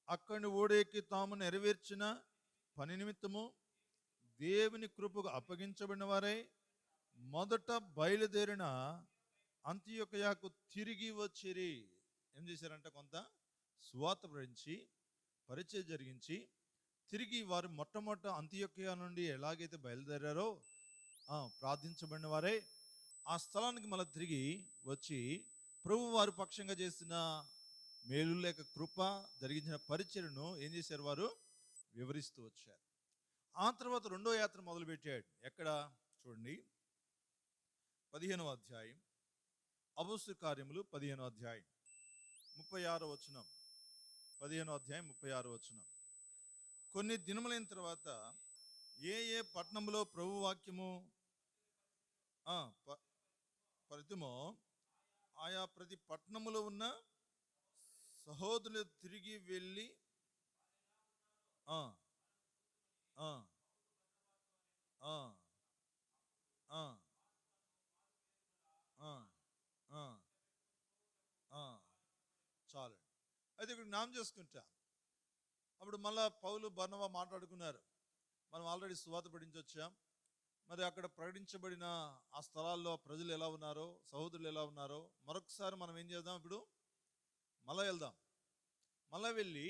అక్కడిని ఓడెక్కి తాము నెరవేర్చిన పని నిమిత్తము దేవుని కృపకు అప్పగించబడిన వారై మొదట బయలుదేరిన అంతియొకయకు తిరిగి వచ్చిరి. ఏం చేశారంట? కొంత సువార్త ప్రకటించి పరిచయం జరిగించి తిరిగి వారు మొట్టమొదట అంతియొకయ నుండి ఎలాగైతే బయలుదేరారో ప్రార్థించబడిన వారే ఆ స్థలానికి మళ్ళీ తిరిగి వచ్చి ప్రభు వారి పక్షంగా చేసిన మేలు లేక కృప జరిగించిన పరిచర్యను ఏం చేశారు? వారు వివరిస్తూ వచ్చారు. ఆ తర్వాత రెండో యాత్ర మొదలుపెట్టాడు. ఎక్కడ చూడండి, 15వ అధ్యాయం అపోస్తలుల కార్యములు 15వ అధ్యాయం 36వ వచనం. 15వ అధ్యాయం 36వ వచనం. కొన్ని దినములైన తర్వాత ఏ పట్టణంలో ప్రభు వాక్యము పరితిమో ఆయా ప్రతి పట్టణములో ఉన్న సహోదరులు తిరిగి వెళ్ళి ఆ, ఆ, ఆ, ఆ, చాలు. అయితే ఇక్కడ జ్ఞాపం చేసుకుంటా. అప్పుడు మళ్ళా పౌలు బర్నబా మాట్లాడుకున్నారు. మనం ఆల్రెడీ సువార్త ప్రకటించొచ్చాం. మరి అక్కడ ప్రకటించబడిన ఆ స్థలాల్లో ప్రజలు ఎలా ఉన్నారో, సహోదరులు ఎలా ఉన్నారో మరొకసారి మనం ఏం చేద్దాం, ఇప్పుడు మళ్ళా వెళ్దాం. మళ్ళా వెళ్ళి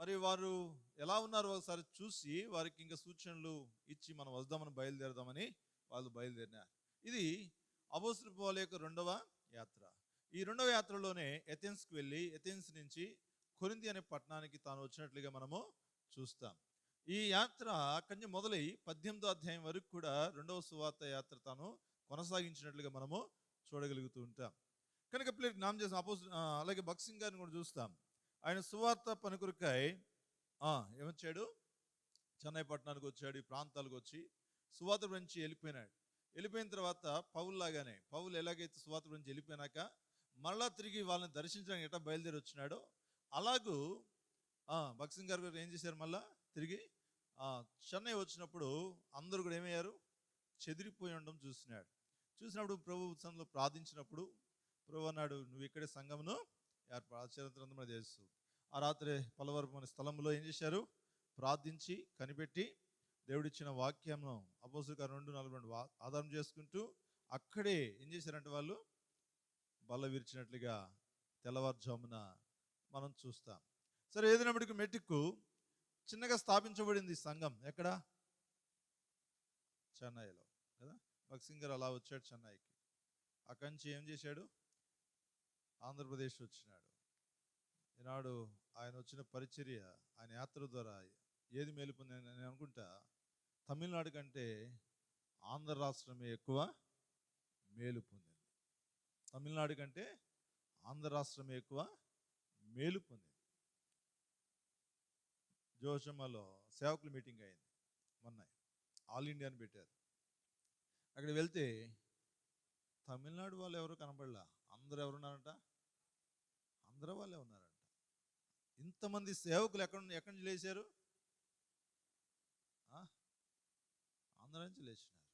మరి వారు ఎలా ఉన్నారో ఒకసారి చూసి వారికి ఇంకా సూచనలు ఇచ్చి మనం వద్దామని బయలుదేరదామని వాళ్ళు బయలుదేరినారు. ఇది అపోస్తలుల పౌలు యొక్క రెండవ యాత్ర. ఈ రెండవ యాత్రలోనే ఎథెన్స్కి వెళ్ళి ఎథెన్స్ నుంచి కొరింథీ అనే పట్టణానికి తాను వచ్చినట్లుగా మనము చూస్తాం. ఈ యాత్ర అక్కడి నుంచి మొదలై 18వ అధ్యాయం వరకు కూడా రెండవ సువార్త యాత్ర తాను కొనసాగించినట్లుగా మనము చూడగలుగుతూ ఉంటాం. కనుక పిల్లలకి నామం చేసిన అలాగే భక్సింగ్ గారిని కూడా చూస్తాం. ఆయన సువార్త పనికొరకై ఏమొచ్చాడు, చెన్నై పట్టణానికి వచ్చాడు. ఈ ప్రాంతాలకు వచ్చి సువార్త నుంచి వెళ్ళిపోయినాడు. వెళ్ళిపోయిన తర్వాత పౌలు లాగానే, పౌలు ఎలాగైతే సువార్త నుంచి వెళ్ళిపోయినాక మళ్ళా తిరిగి వాళ్ళని దర్శించడానికి ఎట్లా బయలుదేరి వచ్చినాడో అలాగూ భక్సింగ్ గారు ఏం చేశారు, మళ్ళా తిరిగి చెన్నై వచ్చినప్పుడు అందరూ కూడా ఏమయ్యారు, చెదిరిపోయి ఉండడం చూసినప్పుడు ప్రభు ఉత్సవంలో ప్రార్థించినప్పుడు ప్రభు అన్నాడు, నువ్వు ఇక్కడే సంఘమును చరిత్ర చేస్తూ ఆ రాత్రి పలవరపు అనే స్థలంలో ఏం చేశారు, ప్రార్థించి కనిపెట్టి దేవుడిచ్చిన వాక్యంను అపోస్తలుల కార్యం 2:42 ఆధారం చేసుకుంటూ అక్కడే ఏం చేశారంటే వాళ్ళు బల్ల విరిచినట్లుగా తెల్లవారుజామున మనం చూస్తాం. సరే, ఏదైనప్పటికీ మెట్టుకు చిన్నగా స్థాపించబడింది సంఘం. ఎక్కడ? చెన్నైలో కదా. భక్సింగ్ గారు అలా వచ్చాడు చెన్నైకి. అక్కడి నుంచి ఏం చేశాడు, ఆంధ్రప్రదేశ్ వచ్చినాడు. ఈనాడు ఆయన వచ్చిన పరిచర్య, ఆయన యాత్ర ద్వారా ఏది మేలు పొంది నేను అనుకుంటా, తమిళనాడు కంటే ఆంధ్ర రాష్ట్రమే ఎక్కువ మేలు పొందింది. తమిళనాడు కంటే ఆంధ్ర రాష్ట్రమే ఎక్కువ మేలు పొందింది. జోషమ్మలో సేవకుల మీటింగ్ అయింది మొన్న, ఆల్ ఇండియా అని పెట్టారు. అక్కడ వెళ్తే తమిళనాడు వాళ్ళు ఎవరు కనబడలా, అందరూ ఎవరున్నారంట, ఆంధ్ర వాళ్ళే ఉన్నారంట. ఇంతమంది సేవకులు ఎక్కడి నుంచి లేచారు, ఆంధ్ర నుంచి లేచినారు.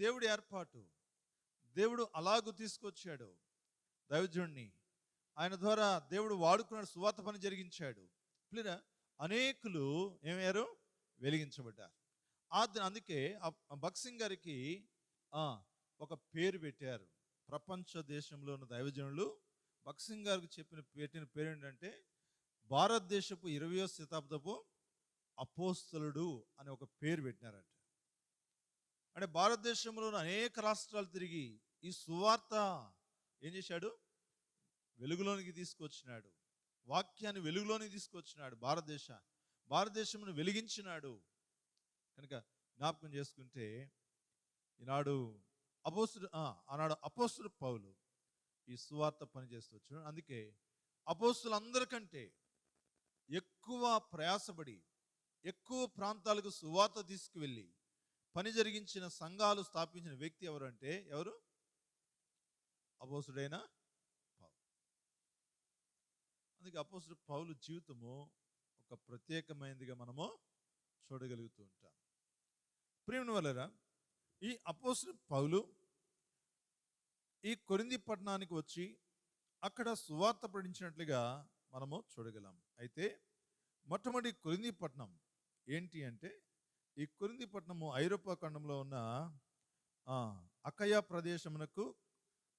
దేవుడి ఏర్పాటు, దేవుడు అలాగూ తీసుకొచ్చాడు దైవజనుడిని. ఆయన ద్వారా దేవుడు వాడుకున్నాడు, సువార్త పని జరిగించాడు. అనేకులు ఏమయ్యారు, వెలిగించబడ్డారు. అందుకే భక్సింగ్ గారికి ఒక పేరు పెట్టారు. ప్రపంచ దేశంలో ఉన్న దైవజనులు భక్సింగ్ గారికి పెట్టిన పేరు ఏంటంటే భారతదేశపు 20వ శతాబ్దపు అపోస్తలుడు అని ఒక పేరు పెట్టినారంట. అంటే భారతదేశంలోని అనేక రాష్ట్రాలు తిరిగి ఈ సువార్త ఏం చేశాడు, వెలుగులోనికి తీసుకొచ్చినాడు. వాక్యాన్ని వెలుగులోనికి తీసుకొచ్చినాడు. భారతదేశంను వెలిగించినాడు. కనుక జ్ఞాపకం చేసుకుంటే ఆనాడు అపోస్తలుడు పౌలు ఈ సువార్త పని చేస్తూ వచ్చాడు. అందుకే అపోస్తలులందరికంటే ఎక్కువ ప్రయాసపడి ఎక్కువ ప్రాంతాలకు సువార్త తీసుకువెళ్ళి పని జరిగించిన సంఘాలు స్థాపించిన వ్యక్తి ఎవరంటే ఎవరు, అపోస్తలుడైన పౌలు. అందుకే అపోస్తలుడు పౌలు జీవితము ఒక ప్రత్యేకమైనదిగా మనము చూడగలుగుతూ ఉంటాం. ప్రియమైన వాళ్ళారా, ఈ అపోస్తలుడు పౌలు ఈ కొరింథీ పట్టణానికి వచ్చి అక్కడ సువార్త ప్రకటించినట్లుగా మనము చూడగలం. అయితే మొట్టమొదటి కొరింథీ పట్టణం ఏంటి అంటే, ఈ కొరింథీ పట్టణము ఐరోపా ఖండంలో ఉన్న అకయ ప్రదేశమునకు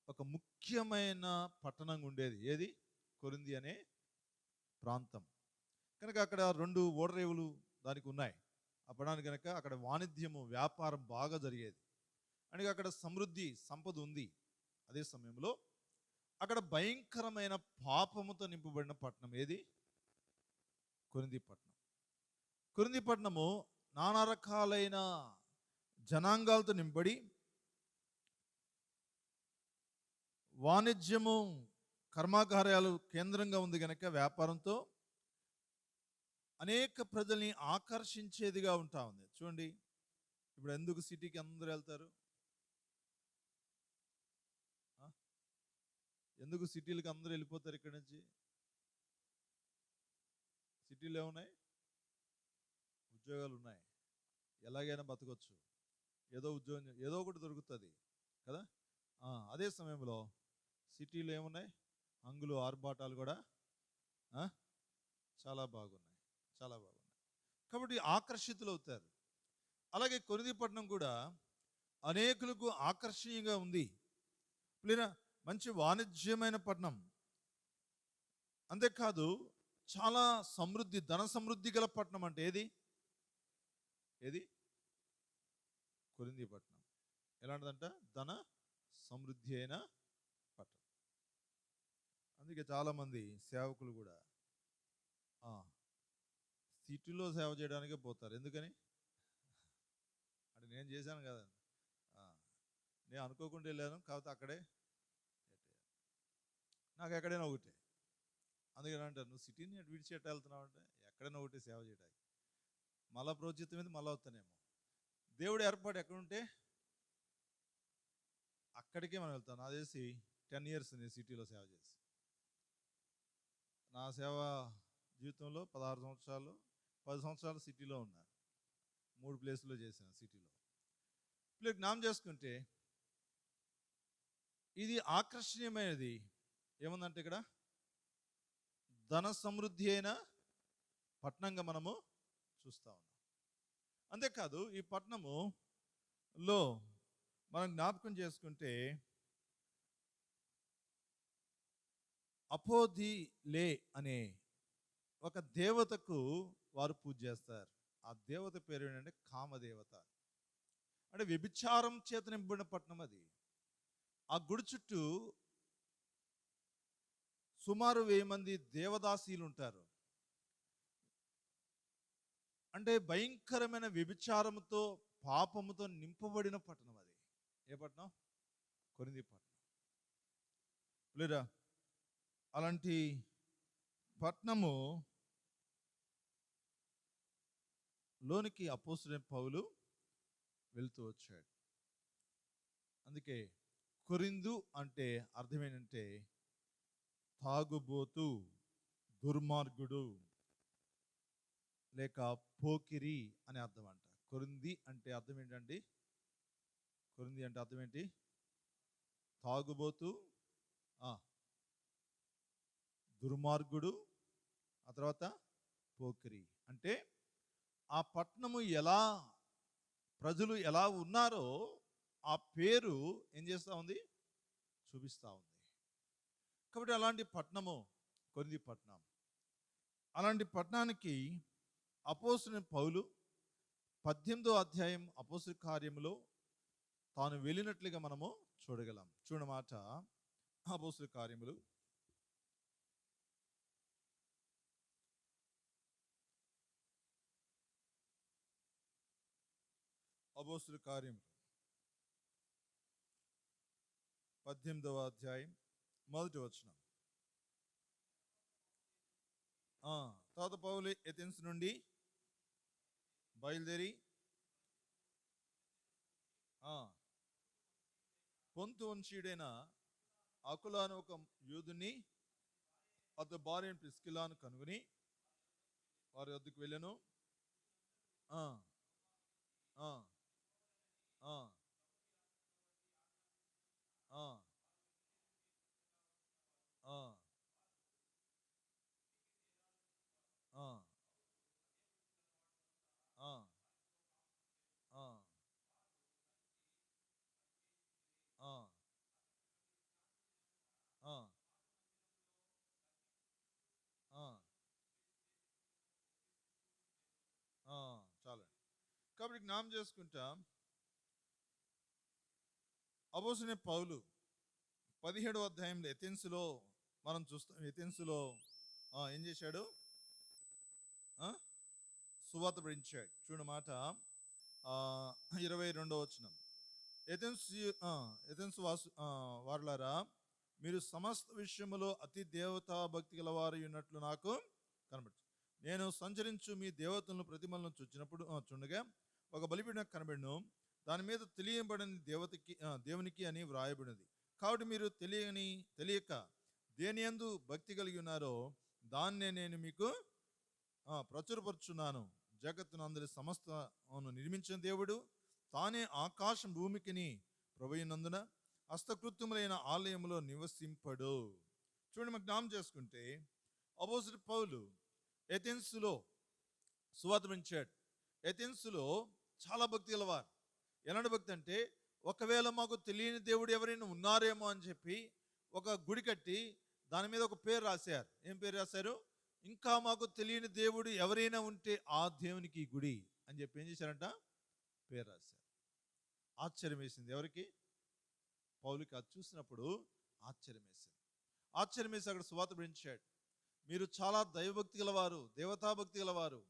ఒక ముఖ్యమైన పట్టణంగా ఉండేది. ఏది? కొరింథీ అనే ప్రాంతం. కనుక అక్కడ 2 ఓడరేవులు దానికి ఉన్నాయి. ఆ పట్టణానికి కనుక అక్కడ వాణిజ్యము, వ్యాపారం బాగా జరిగేది. అని అక్కడ సమృద్ధి, సంపద ఉంది. అదే సమయంలో అక్కడ భయంకరమైన పాపముతో నింపబడిన పట్టణం ఏది? కొరింథీ పట్టణం. కొరింథీ పట్టణము నానా రకాలైన జనాంగాలతో నింపబడి వాణిజ్యము, కర్మాగారాలు కేంద్రంగా ఉంది కనుక వ్యాపారంతో అనేక ప్రజల్ని ఆకర్షించేదిగా ఉంటా ఉంది. చూడండి, ఇప్పుడు ఎందుకు సిటీకి అందరూ వెళ్తారు? ఎందుకు సిటీలకు అందరూ వెళ్ళిపోతారు ఇక్కడి నుంచి? సిటీలో ఏమున్నాయి? ఉద్యోగాలు ఉన్నాయి, ఎలాగైనా బతకొచ్చు. ఏదో ఉద్యోగం ఏదో ఒకటి దొరుకుతుంది కదా. అదే సమయంలో సిటీలో ఏమున్నాయి, హంగులు ఆర్భాటాలు కూడా చాలా బాగున్నాయి, చాలా బాగున్నాయి. కాబట్టి ఆకర్షితులు అవుతారు. అలాగే కొరింథీ పట్టణం కూడా అనేకులకు ఆకర్షణీయంగా ఉంది. లేదా మంచి వాణిజ్యమైన పట్టణం. అంతేకాదు చాలా సమృద్ధి, ధన సమృద్ధి గల పట్టణం. అంటే ఏది కొరింథీ పట్టణం. ఎలాంటిదంట? ధన సమృద్ధి అయిన పట్టణం. అందుకే చాలామంది సేవకులు కూడా సిటీలో సేవ చేయడానికే పోతారు. ఎందుకని అంటే నేను చేశాను కదా, నేను అనుకోకుండా వెళ్ళాను, కాకపోతే అక్కడే నాకు ఎక్కడైనా ఒకటే. అందుకని అంటారు, నువ్వు సిటీని విడిచి ఎట్ట వెళ్తున్నావు అంటే, ఎక్కడైనా ఒకటే సేవ చేయడానికి. మళ్ళా ప్రోచితం మీద మళ్ళీ వస్తానేమో. దేవుడు ఏర్పాటు ఎక్కడుంటే అక్కడికే మనం వెళ్తాం. నాకు తెలిసి 10 years నేను సిటీలో సేవ చేసి, నా సేవ జీవితంలో 16 సంవత్సరాలు, 10 సంవత్సరాలు సిటీలో ఉన్నా. 3 ప్లేసుల్లో చేశాను సిటీలో. ఇప్పుడు జ్ఞాపకం చేసుకుంటే ఇది ఆకర్షణీయమైనది. ఏముందంటే ఇక్కడ ధన సమృద్ధి అయిన పట్టణంగా మనము చూస్తూ ఉన్నాం. అంతేకాదు ఈ పట్టణములో మనం జ్ఞాపకం చేసుకుంటే అపోధిలే అనే ఒక దేవతకు వారు పూజ చేస్తారు. ఆ దేవత పేరు ఏంటంటే కామదేవత. అంటే వ్యభిచారం చేత నింపబడిన పట్టణం అది. ఆ గుడి చుట్టూ సుమారు 1000 మంది దేవదాసీలు ఉంటారు. అంటే భయంకరమైన వ్యభిచారంతో, పాపముతో నింపబడిన పట్టణం అది. ఏ పట్టణం? కొరింథీ పట్టణం. లేదా అలాంటి పట్టణము లోనికి అపోస్తలుడైన పౌలు వెళ్తూ వచ్చాడు. అందుకే కొరింథు అంటే అర్థం ఏంటంటే తాగుబోతు, దుర్మార్గుడు లేక పోకిరి అని అర్థం అంట. కొరింథీ అంటే అర్థం ఏంటండి? కొరింథీ అంటే అర్థం ఏంటి? తాగుబోతు, దుర్మార్గుడు, ఆ తర్వాత పోకిరి. అంటే ఆ పట్టణము ప్రజలు ఎలా ఉన్నారో ఆ పేరు ఏం చేస్తూ ఉంది? చూపిస్తూ ఉంది. కాబట్టి అలాంటి పట్టణము కొరింథీ పట్టణం. అలాంటి పట్టణానికి అపోస్తలుడైన పౌలు 18వ అధ్యాయం అపోస్తల కార్యములో తాను వెళ్ళినట్లుగా మనము చూడగలం. చూడమాట అపోస్తల కార్యములు 18వ అధ్యాయం 1వ వచనం. తర్వాత పౌలు ఎథెన్స్ నుండి బయలుదేరి పొంతు వంశీయుడైన అకులాను ఒక యూదుని, అతని భార్యను ప్రిస్కిల్లాను కనుగొని వారి వద్దకు వెళ్ళాను. చాలు. కాబట్టి జ్ఞాపకం చేసుకుంటాం, అపోస్తలుడైన పౌలు 17వ అధ్యాయంలో ఎథెన్సులో మనం చూస్తాం. ఎథెన్సులో ఏం చేశాడు? సువార్త ప్రకటించాడు. చూడు మాట 22వ వచనం. ఎథెన్సు వారులారా, మీరు సమస్త విషయములో అతి దేవతా భక్తి గలవారు ఉన్నట్లు నాకు కనబడుతుంది. నేను సంచరించు మీ దేవతలను ప్రతిమలను చూడగా ఒక బలిపీఠం కనబడిను, దాని మీద తెలియబడని దేవునికి అని వ్రాయబడినది. కాబట్టి మీరు తెలియక దేని యందు భక్తి కలిగి ఉన్నారో దాన్నే నేను మీకు ప్రచురపరుచున్నాను. జగత్తును అందరి సమస్తను నిర్మించిన దేవుడు, తానే ఆకాశం భూమికిని ప్రభుయినందున హస్తకృత్యములైన ఆలయంలో నివసింపడు. చూడండి, మనం జ్ఞాపకం చేసుకుంటే అపోస్తలుడు పౌలు ఎథెన్సులో సువార్త ప్రకటించాడు. ఎథెన్సులో చాలా భక్తి గలవారు. ఎలాంటి భక్తి అంటే, ఒకవేళ మాకు తెలియని దేవుడు ఎవరైనా ఉన్నారేమో అని చెప్పి ఒక గుడి కట్టి దాని మీద ఒక పేరు రాశారు. ఏం పేరు రాశారు? ఇంకా మాకు తెలియని దేవుడు ఎవరైనా ఉంటే ఆ దేవునికి ఈ గుడి అని చెప్పి ఏం చేశారంట? పేరు రాశారు. ఆశ్చర్యం వేసింది ఎవరికి? పౌలుకి. అది చూసినప్పుడు ఆశ్చర్యం వేసింది. ఆశ్చర్యం వేసి అక్కడ సువార్త ప్రకటించాడు. మీరు చాలా దైవభక్తి గలవారు, దేవతాభక్తి గలవారు,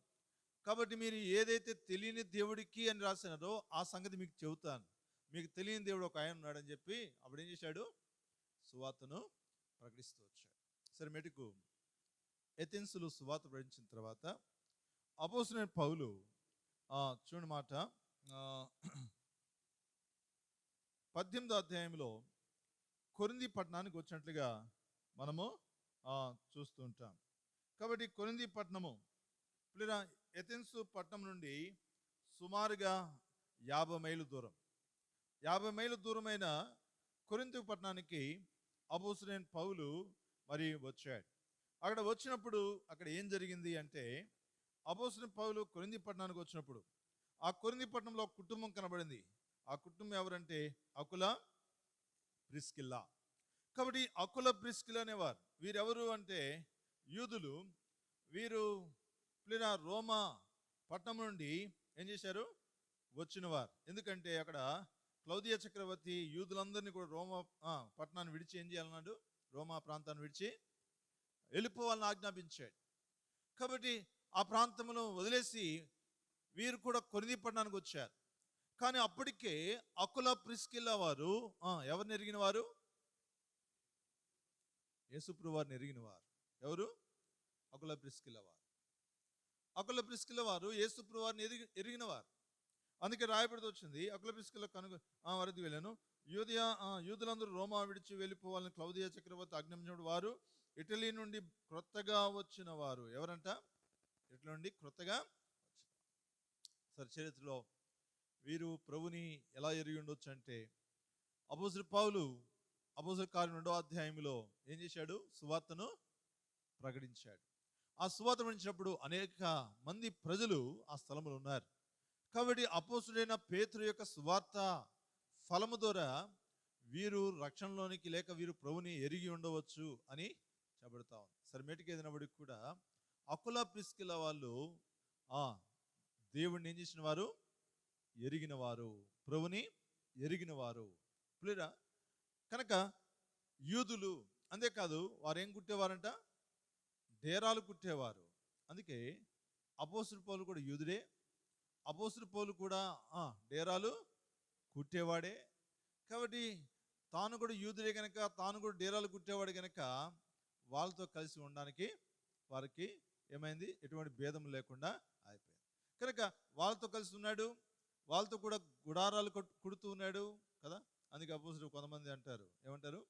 కాబట్టి మీరు ఏదైతే తెలియని దేవుడికి అని రాసినారో ఆ సంగతి మీకు చెబుతాను. మీకు తెలియని దేవుడు ఒక ఆయన ఉన్నాడని చెప్పి అప్పుడు ఏం చేశాడు? సువార్తను ప్రకటిస్తూ వచ్చాడు. సరే, మెటుకు ఎథెన్సులో సువార్త ప్రకటించిన తర్వాత అపోస్తలుడైన పౌలు చూడండి మాట 18వ అధ్యాయంలో కొరింథీ పట్టణానికి వచ్చినట్లుగా మనము చూస్తూ ఉంటాం. కాబట్టి కొరింథీ పట్టణము పిల్లరా ఎథెన్సు పట్టణం నుండి సుమారుగా 50 మైళ్ళు దూరం. 50 మైళ్ళ దూరమైన కొరింథీ పట్టణానికి అపోస్తలుడైన పౌలు మరి వచ్చాడు. అక్కడ వచ్చినప్పుడు అక్కడ ఏం జరిగింది అంటే, అపోస్తలుడైన పౌలు కొరింథీ పట్టణానికి వచ్చినప్పుడు ఆ కొరింథీ పట్టణంలో ఒక కుటుంబం కనబడింది. ఆ కుటుంబం ఎవరంటే అకుల, ప్రిస్కిల్లా. కాబట్టి అకుల, ప్రిస్కిల్లా అనేవారు. వీరెవరు అంటే యూదులు. వీరు రోమా పట్టణం నుండి ఏం చేశారు? వచ్చినవారు. ఎందుకంటే అక్కడ క్లౌదియా చక్రవర్తి యూదులందరినీ కూడా రోమా పట్టణాన్ని విడిచి ఏం చేయాలన్నాడు? రోమా ప్రాంతాన్ని విడిచి వెళ్ళిపోవాలని ఆజ్ఞాపించాడు. కాబట్టి ఆ ప్రాంతంలో వదిలేసి వీరు కూడా కొరింథీ పట్టణానికి వచ్చారు. కానీ అప్పటికే అకుల, ప్రిస్కిల్లా వారు ఎవరిని ఎరిగిన వారు? యేసుప్రభువు వారిని ఎరిగిన వారు. ఎవరు? అకుల, ప్రిస్కిల్లా వారు. అకుల, ప్రిస్కిల్లా వారు యేసుప్రభువు వారిని ఎరిగిన వారు. అందుకే రాయబడి వచ్చింది, అకుల, ప్రిస్కిల్లా వరది వెళ్ళాను. యూదులందరూ రోమా విడిచి వెళ్ళిపోవాలని క్లౌదియా చక్రవర్తి ఆజ్ఞాపించినప్పుడు వారు ఇటలీ నుండి క్రొత్తగా వచ్చిన వారు. ఎవరంట? ఇటలీ నుండి క్రొత్తగా సరే, చరిత్రలో వీరు ప్రభుని ఎలా ఎరిగి ఉండొచ్చు అంటే, అపోస్తలుడు పౌలు అపోస్తలుల కార్యం 2వ అధ్యాయంలో ఏం చేశాడు? సువార్తను ప్రకటించాడు. ఆ సువార్త ప్రకటించినప్పుడు అనేక మంది ప్రజలు ఆ స్థలంలో ఉన్నారు. కాబట్టి అపోస్తలుడైన పేతురు యొక్క సువార్త ఫలము ద్వారా వీరు రక్షణలోనికి లేక వీరు ప్రభుని ఎరిగి ఉండవచ్చు అని చెప్పబడతా ఉంది. సరే, మేటికి ఏదైనప్పటికి కూడా అకుల, ప్రిస్కిల్లా వాళ్ళు దేవుడిని ఏం చేసిన వారు? ఎరిగిన వారు, ప్రభుని ఎరిగిన వారు. పులిరా కనుక యూదులు. అంతేకాదు వారు ఏం కుట్టేవారంట? డేరాలు కుట్టేవారు. అందుకే అపోస్తలుడు పౌలు కూడా యూదుడే. అపోస్తలుడు పౌలు కూడా డేరాలు కుట్టేవాడే. కాబట్టి తాను కూడా యూదుడే కనుక, తాను కూడా డేరాలు కుట్టేవాడు కనుక వాళ్ళతో కలిసి ఉండడానికి వారికి ఏమైంది? ఎటువంటి భేదం లేకుండా అయిపోయింది. కనుక వాళ్ళతో కలిసి ఉన్నాడు, వాళ్ళతో కూడా గుడారాలు కుడుతూ ఉన్నాడు కదా. అందుకే అపోస్తలుడు కొంతమంది అంటారు, ఏమంటారు?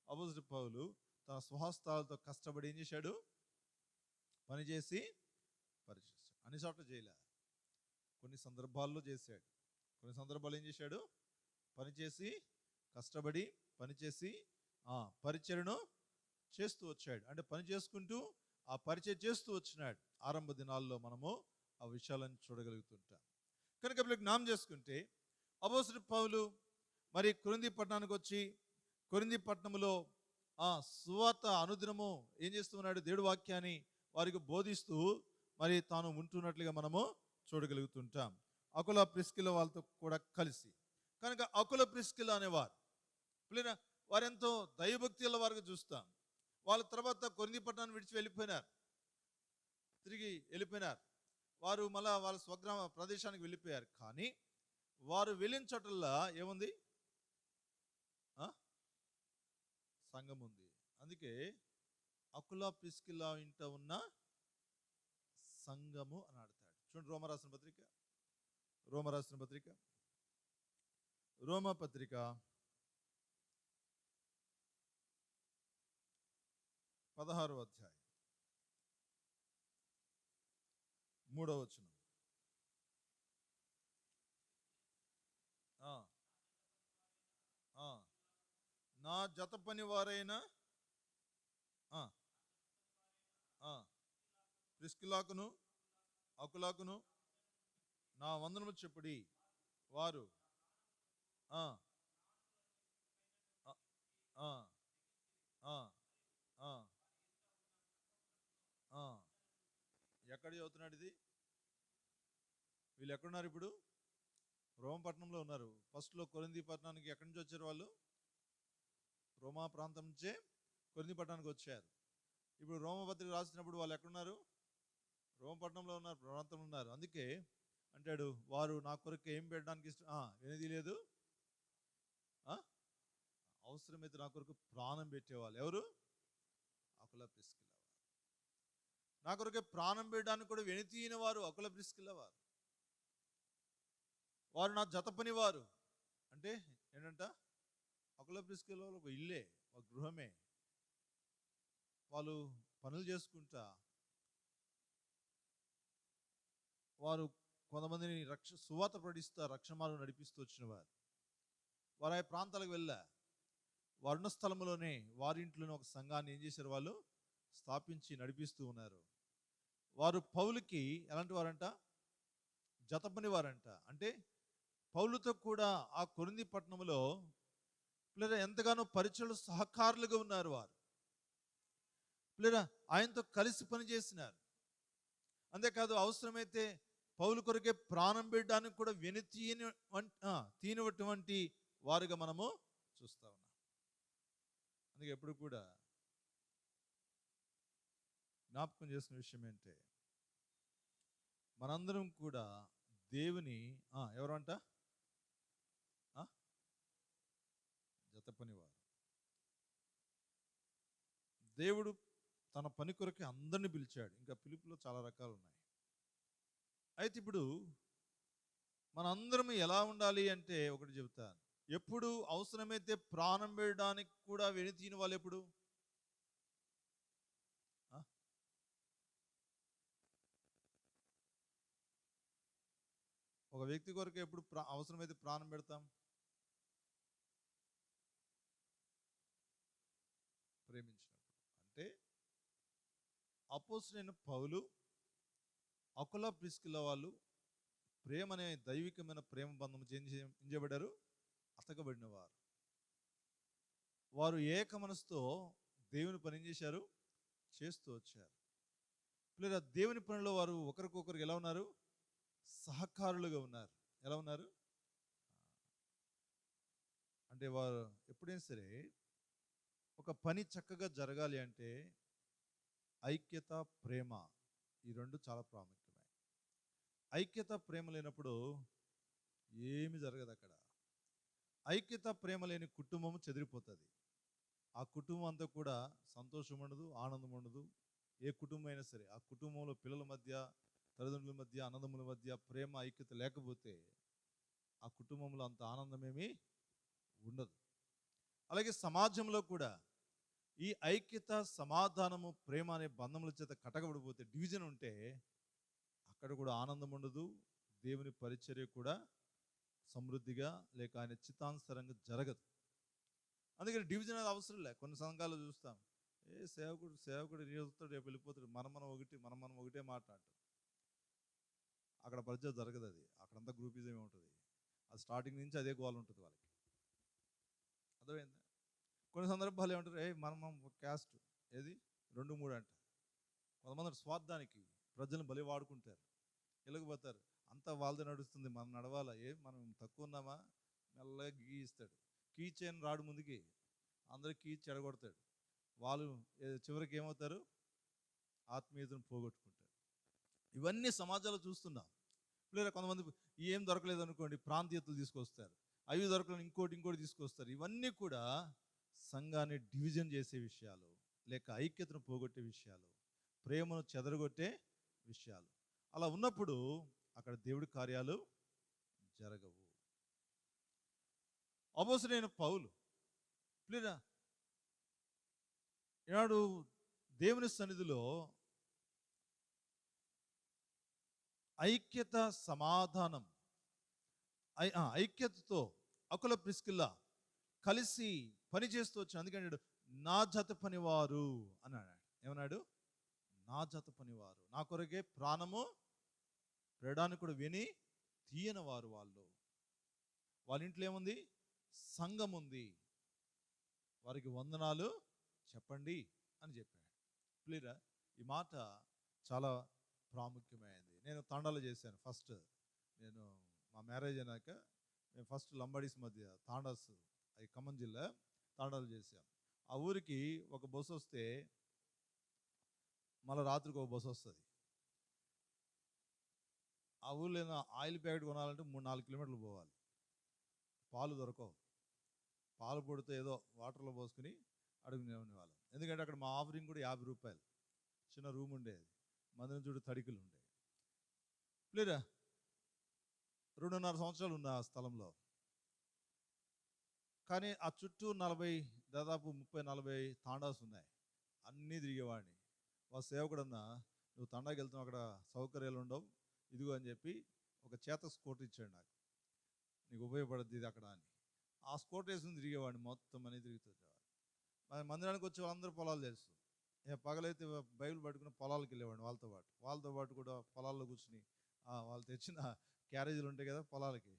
అపోస్తలుడు పౌలు తన స్వహస్తాలతో కష్టపడి ఏం చేశాడు? పనిచేసి పరిచేశాడు. అన్ని చోట్ల చేయలే, కొన్ని సందర్భాల్లో చేశాడు. కొన్ని సందర్భాలు ఏం చేశాడు? పనిచేసి కష్టపడి పనిచేసి పరిచర్ను చేస్తూ వచ్చాడు. అంటే పని చేసుకుంటూ ఆ పరిచయం చేస్తూ వచ్చినాడు. ఆరంభ దినాల్లో మనము ఆ విషయాలను చూడగలుగుతుంటాం. కనుక వీళ్ళకి జ్ఞాపకం చేసుకుంటే అపోస్తలుడు పౌలు మరి కొరింథీ పట్టణానికి వచ్చి కొరింథీ పట్టణంలో సువార్త అనుదినము ఏం చేస్తున్నాడు? దేవుడి వాక్యాన్ని వారికి బోధిస్తూ మరి తాను ఉంటున్నట్లుగా మనము చూడగలుగుతుంటాం. అకుల, ప్రిస్కిల్లా వాళ్ళతో కూడా కలిసి. కనుక అకుల, ప్రిస్కిల్లా అనేవారు వారెంతో దైవభక్తి గల వారికి చూస్తాం. వాళ్ళ తర్వాత కొరింథీ పట్టణాన్ని విడిచి వెళ్ళిపోయినారు, తిరిగి వెళ్ళిపోయినారు. వారు మళ్ళా వాళ్ళ స్వగ్రామ ప్రదేశానికి వెళ్ళిపోయారు. కానీ వారు వెళ్ళిన చోటల్లా ఏముంది? సంఘం ఉంది. అందుకే అకుల, ప్రిస్కిల్లా ఇంట ఉన్న సంఘము అని ఆడతాడు. చూడండి, రోమరాసిన పత్రిక 16వ అధ్యాయం 3వ వచనం. నా జత పని వారైన ప్రిస్కిలాకును అకులాకును నా వందనము చెప్పుడి. వారు ఆ, ఆ, ఆ, ఆ, ఆ, ఆ. ఎక్కడ చదువుతున్నాడు ఇది? వీళ్ళు ఎక్కడున్నారు ఇప్పుడు? రోమపట్నంలో ఉన్నారు. ఫస్ట్లో కొరింథీ పట్టణానికి ఎక్కడి నుంచి వచ్చారు వాళ్ళు? రోమా ప్రాంతం నుంచే కొరింథీ పట్టణానికి వచ్చారు. ఇప్పుడు రోమపత్రిక రాసినప్పుడు వాళ్ళు ఎక్కడున్నారు? రోమపట్నంలో ఉన్నారు, ప్రాంతంలో ఉన్నారు. అందుకే అంటాడు, వారు నా కొరకు ఏం పెట్టడానికి ఇష్టం వినది లేదు, అవసరమైతే నా కొరకు ప్రాణం పెట్టేవాళ్ళు. ఎవరు? అకుల ప్రిస్కిల. నా కొరకే ప్రాణం పెట్టడానికి కూడా వెనుతీయని వారు అకుల ప్రిస్కిల వారు. వారు నా జత పని వారు. అంటే ఏంటంట? అకుల ప్రిస్కిల ఒక ఇల్లే, ఒక గృహమే. వాళ్ళు పనులు చేసుకుంటా వారు కొంతమందిని సువాత ప్రకటిస్తా రక్షణ మార్గం నడిపిస్తూ వచ్చిన వారు. వారు ఆ ప్రాంతాలకు వెళ్ళా వర్ణ స్థలంలోనే వారింట్లోనే ఒక సంఘాన్ని ఏం చేశారు? వాళ్ళు స్థాపించి నడిపిస్తూ ఉన్నారు. వారు పౌలుకి ఎలాంటి వారంట? జతపని వారంట. అంటే పౌలుతో కూడా ఆ కొరింథీ పట్టణంలో పిల్లల ఎంతగానో పరిచయలు సహకారులుగా ఉన్నారు. వారు పిల్లల ఆయనతో కలిసి పనిచేసినారు. అంతేకాదు అవసరమైతే పౌలు కొరకే ప్రాణం పెట్టడానికి కూడా తీనటువంటి వారుగా మనము చూస్తా ఉన్నాం. అందుకే ఎప్పుడు కూడా జ్ఞాపకం చేసిన విషయం ఏంటంటే మనందరం కూడా దేవుని ఎవరంట? జత పనివారు. దేవుడు తన పని కొరకే అందరిని పిలిచాడు. ఇంకా పిలుపులో చాలా రకాలు ఉన్నాయి. అయితే ఇప్పుడు మనందరం ఎలా ఉండాలి అంటే ఒకటి చెబుతాను. ఎప్పుడు అవసరమైతే ప్రాణం పెట్టడానికి కూడా వెనుతీని వాళ్ళు ఎప్పుడు? ఒక వ్యక్తి కొరకు ఎప్పుడు అవసరమైతే ప్రాణం పెడతాం? ప్రేమించినప్పుడు. అంటే అపోస్తలుడైన పౌలు అకుల ప్రిస్కిల వాళ్ళు ప్రేమ అనే దైవికమైన ప్రేమ బంధం చేయబడ్డారు, అతకబడిన వారు. వారు ఏక మనసుతో దేవుని పని చేశారు, చేస్తూ వచ్చారు. లేదా దేవుని పనిలో వారు ఒకరికొకరు ఎలా ఉన్నారు? సహకారులుగా ఉన్నారు. ఎలా ఉన్నారు అంటే వారు ఎప్పుడైనా సరే ఒక పని చక్కగా జరగాలి అంటే ఐక్యత, ప్రేమ, ఈ రెండు చాలా ప్రాముఖ్యమే. ఐక్యత, ప్రేమ లేనప్పుడు ఏమి జరగదు అక్కడ. ఐక్యత, ప్రేమ లేని కుటుంబం చెదిరిపోతుంది. ఆ కుటుంబం అంతా కూడా సంతోషం ఉండదు, ఆనందం ఉండదు. ఏ కుటుంబం అయినా సరే ఆ కుటుంబంలో పిల్లల మధ్య, తల్లిదండ్రుల మధ్య, అన్నదమ్ముల మధ్య ప్రేమ, ఐక్యత లేకపోతే ఆ కుటుంబంలో అంత ఆనందమేమీ ఉండదు. అలాగే సమాజంలో కూడా ఈ ఐక్యత, సమాధానము, ప్రేమ అనే బంధముల చేత కటకబడిపోతే, డివిజన్ ఉంటే అక్కడ కూడా ఆనందం ఉండదు. దేవుని పరిచర్య కూడా సమృద్ధిగా లేక ఆయన చిత్తానుసారంగా జరగదు. అందుకని డివిజన్ అనేది అవసరం లే. కొన్ని సంఘాలు చూస్తాం, సేవకుడు ఈరోజుతాడు, రేపు వెళ్ళిపోతాడు, మనం ఒకటే మాట్లాడటం. అక్కడ పరిచయం జరగదు. అది అక్కడంతా గ్రూపిజం ఉంటుంది. అది స్టార్టింగ్ నుంచి అదే గోల్ ఉంటుంది వాళ్ళకి. అర్థమైందా? కొన్ని సందర్భాలు ఏమంటారు, మనం క్యాస్ట్ ఏది 2, 3 అంట. కొంతమంది స్వార్థానికి ప్రజలను బలి వాడుకుంటారు, వెళ్ళకపోతారు. అంతా వాళ్ళదే నడుస్తుంది, మనం నడవాలా? మనం తక్కువ ఉన్నామా? మెల్లగా గీయిస్తాడు. కీ చైన్ రాడు ముందుకి, అందరికి కీ చెడగొడతాడు. వాళ్ళు చివరికి ఏమవుతారు? ఆత్మీయతను పోగొట్టుకుంటారు. ఇవన్నీ సమాజంలో చూస్తున్నాం. లేదా కొంతమంది ఏం దొరకలేదు అనుకోండి, ప్రాంతీయతలు తీసుకొస్తారు. అవి దొరకలేదు ఇంకోటి తీసుకొస్తారు. ఇవన్నీ కూడా సంఘాన్ని డివిజన్ చేసే విషయాలు, లేక ఐక్యతను పోగొట్టే విషయాలు, ప్రేమను చెదరగొట్టే విషయాలు. అలా ఉన్నప్పుడు అక్కడ దేవుడి కార్యాలు జరగవు. అపోస్తలుడైన పౌలు లేదా ఈనాడు దేవుని సన్నిధిలో ఐక్యత, సమాధానం, ఐక్యతతో అకుల ప్రిస్కిల్ల కలిసి పని చేస్తూ వచ్చాను. అందుకని నా జత పనివారు అన్నాడు. ఏమన్నాడు? నా జత పనివారు, నా కొరకే ప్రాణము పెట్టడానికి కూడా విని తీయని వారు వాళ్ళు. వాళ్ళ ఇంట్లో ఏముంది? సంఘం ఉంది. వారికి వందనాలు చెప్పండి అని చెప్పాడు. క్లియరా? ఈ మాట చాలా ప్రాముఖ్యమైనది. నేను తాండాలు చేశాను. ఫస్ట్ నేను మా మ్యారేజ్ అయినాక మేము ఫస్ట్ లంబాడీస్ మధ్య తాండాస్, అది ఖమ్మం జిల్లా, తాండాలు చేశాం. ఆ ఊరికి ఒక బస్సు వస్తే మళ్ళీ రాత్రికి ఒక బస్సు వస్తుంది. ఆ ఊళ్ళో ఏదైనా ఆయిల్ ప్యాకెట్ కొనాలంటే 3-4 కిలోమీటర్లు పోవాలి. పాలు దొరకవు. పాలు పొడితే ఏదో వాటర్లో పోసుకుని అడుగునేవాళ్ళం. ఎందుకంటే అక్కడ మా ఆఫరింగ్ కూడా 50 రూపాయలు. చిన్న రూమ్ ఉండేది, మందిరం చుట్టూ తడికలు ఉండేవి. లేదా 2.5 సంవత్సరాలు ఉన్న ఆ స్థలంలో. కానీ ఆ చుట్టూ దాదాపు 30-40 తాండాస్ ఉన్నాయి. అన్నీ తిరిగేవాడిని. వాళ్ళ సేవకుడన్నా, నువ్వు తండాకి వెళ్తావు, అక్కడ సౌకర్యాలు ఉండవు, ఇదిగో అని చెప్పి ఒక చేత స్కూటర్ ఇచ్చాడు నాకు, నీకు ఉపయోగపడుద్ది ఇది అక్కడ అని. ఆ స్కూటర్ వేసుకుని తిరిగేవాడిని, మొత్తం అని తిరుగుతుండేవాడు. మందిరానికి వచ్చే వాళ్ళందరూ పొలాలు చేస్తూ, పగలైతే బైబిల్ పట్టుకుని పొలాలకు వెళ్ళేవాడిని వాళ్ళతో పాటు కూడా పొలాల్లో కూర్చుని వాళ్ళు తెచ్చిన క్యారేజీలు ఉంటాయి కదా పొలాలకి,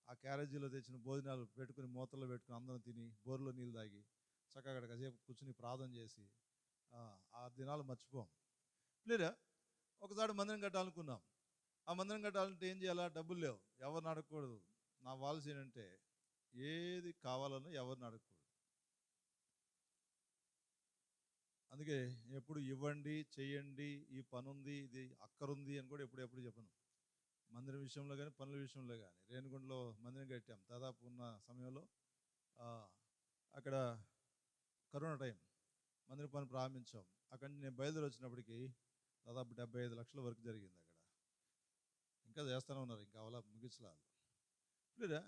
ఆ క్యారేజీలో తెచ్చిన భోజనాలు పెట్టుకుని మూతల్లో పెట్టుకుని అందరం తిని బోర్లో నీళ్ళు తాగి చక్కగా అక్కడ కాసేపు కూర్చుని ప్రార్థన చేసి ఆ దినాలు మర్చిపోం. లేదా ఒకసారి మందిరం కట్టాలనుకున్నాం. ఆ మందిరం కట్టాలంటే ఏం చేయాలా? డబ్బులు లేవు, ఎవరిని అడగకూడదు. నా పాలసీ ఏంటంటే ఏది కావాలన్నా ఎవరిని అడగకూడదు. అందుకే ఎప్పుడు ఇవ్వండి, చెయ్యండి, ఈ పని ఉంది, ఇది అక్కరుంది అని కూడా ఎప్పుడు చెప్పను. మందిరం విషయంలో కానీ పనుల విషయంలో కానీ. రేణిగుంటలో మందిరం కట్టాం దాదాపు ఉన్న సమయంలో. అక్కడ కరోనా టైం, మందిరం పని ప్రారంభించాం. అక్కడి నుంచి నేను బయలుదేరి వచ్చినప్పటికీ దాదాపు 75 లక్షల వరకు జరిగింది అక్కడ. ఇంకా చేస్తూనే ఉన్నారు, ఇంకా అవలా ముగించలాలు. లేదా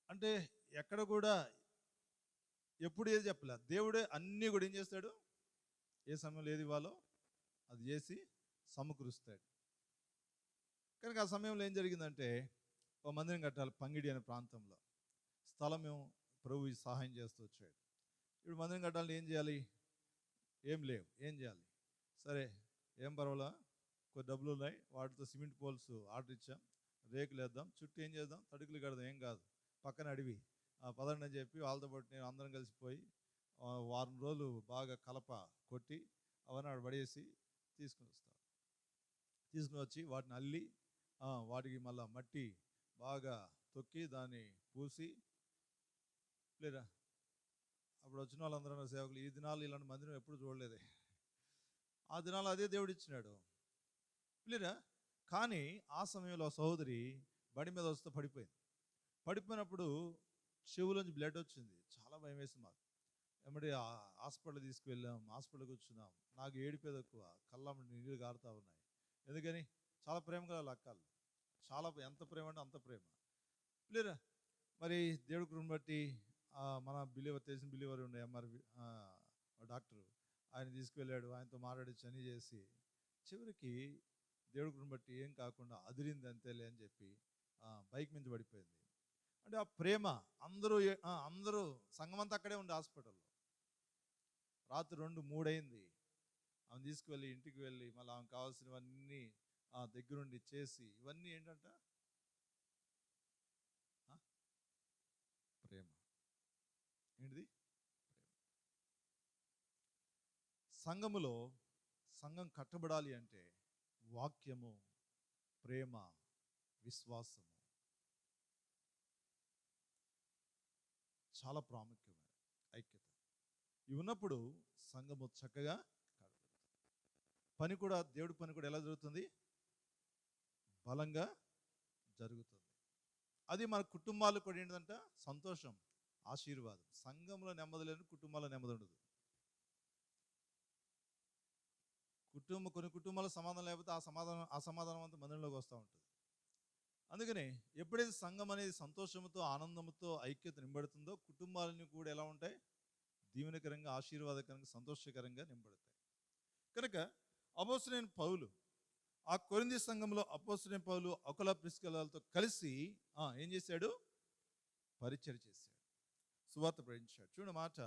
అంటే ఎక్కడ కూడా ఎప్పుడు ఏది చెప్పలే. దేవుడే అన్నీ కూడా ఏం చేస్తాడు? ఏ సమయంలో ఏది ఇవ్వాలో అది చేసి సమకూరుస్తాడు. కనుక ఆ సమయంలో ఏం జరిగిందంటే, ఒక మందిరం కట్టాలి పంగిడి అనే ప్రాంతంలో. స్థలం మేము ప్రభు సహాయం చేస్తూ వచ్చాడు. ఇప్పుడు మందిరం కట్టాలని ఏం చేయాలి? ఏం లేవు, ఏం చేయాలి? సరే ఏం పర్వాలా, కొన్ని డబ్బులు ఉన్నాయి, వాటితో సిమెంట్ పోల్స్ ఆర్డర్ ఇచ్చాం, రేకులు వేద్దాం, చుట్టూ ఏం చేద్దాం, తడుకులు కడదాం, ఏం కాదు, పక్కన అడివి, పదండి అని చెప్పి వాళ్ళతో పాటు నేను అందరం కలిసిపోయి వారం రోజులు బాగా కలప కొట్టి అవన్నీ ఆడ పడేసి తీసుకుని వచ్చి వాటిని అల్లి వాటికి మళ్ళీ మట్టి బాగా తొక్కి దాన్ని పూసి. లేదా అప్పుడు వచ్చిన వాళ్ళందరూ సేవకులు, ఈ దినాలు ఇలాంటి మందిరం ఎప్పుడు చూడలేదే. ఆ దినాలు అదే దేవుడు ఇచ్చినాడు. లేదా కానీ ఆ సమయంలో సహోదరి బండి మీద వస్తూ పడిపోయినప్పుడు చెవులోంచి బ్లడ్ వచ్చింది. చాలా భయం వేసింది మాకు. ఏమంటే హాస్పిటల్ తీసుకువెళ్ళాం, హాస్పిటల్కి కూర్చున్నాం. నాకు ఏడిపేది ఎక్కువ, కళ్ళమ్మటి నీళ్ళు గారుతూ ఉన్నాయి. ఎందుకని? చాలా ప్రేమ గల అక్కలు, చాలా ఎంత ప్రేమ అంటే అంత ప్రేమ. లేదా మరి దేవుడి కృపను బట్టి మన తెలిసిన బిలీవర్ ఉండే ఎంఆర్ డాక్టరు, ఆయన తీసుకువెళ్ళాడు, ఆయనతో మాట్లాడి అని చేసి చివరికి దేవుడి కృపను బట్టి ఏం కాకుండా అదిరింది అంతేలే అని చెప్పి బైక్ మీద పడిపోయింది. అంటే ఆ ప్రేమ, అందరూ సంఘమంతా అక్కడే ఉండే హాస్పిటల్లో. రాత్రి 2-3 అయింది. ఆమె తీసుకువెళ్ళి ఇంటికి వెళ్ళి మళ్ళీ ఆమెకు కావాల్సినవన్నీ దగ్గరుండి చేసి, ఇవన్నీ ఏంటంట? ప్రేమ. ఏంటిది? సంఘం కట్టబడాలి అంటే వాక్యము, ప్రేమ, విశ్వాసము చాలా ప్రాముఖ్యమైన ఐక్యత. ఇవి ఉన్నప్పుడు సంఘము చక్కగా పని కూడా, దేవుడి పని కూడా ఎలా జరుగుతుంది? బలంగా జరుగుతుంది. అది మన కుటుంబాలు కూడా ఏంటంట? సంతోషం, ఆశీర్వాదం. సంఘంలో నెమ్మది లేని కుటుంబాల్లో నెమ్మది ఉండదు. కొన్ని కుటుంబాల సమాధానం లేకపోతే అసమాధానం అంతా మందిరంలోకి వస్తూ ఉంటుంది. అందుకని ఎప్పుడైతే సంఘం అనేది సంతోషంతో, ఆనందంతో, ఐక్యత నింబడుతుందో కుటుంబాలన్నీ కూడా ఎలా ఉంటాయి? దీవెనకరంగా, ఆశీర్వాదకరంగా, సంతోషకరంగా నింబడతాయి. కనుక అపోస్తలుడైన పౌలు ఆ కొరింథీ సంఘంలో అపోస్తలుడైన పౌలు అకుల ప్రిస్కిల్లలతో కలిసి ఏం చేశాడు? పరిచయం చేశాడు, సువార్త ప్రకటించాడు. చూడండి మాట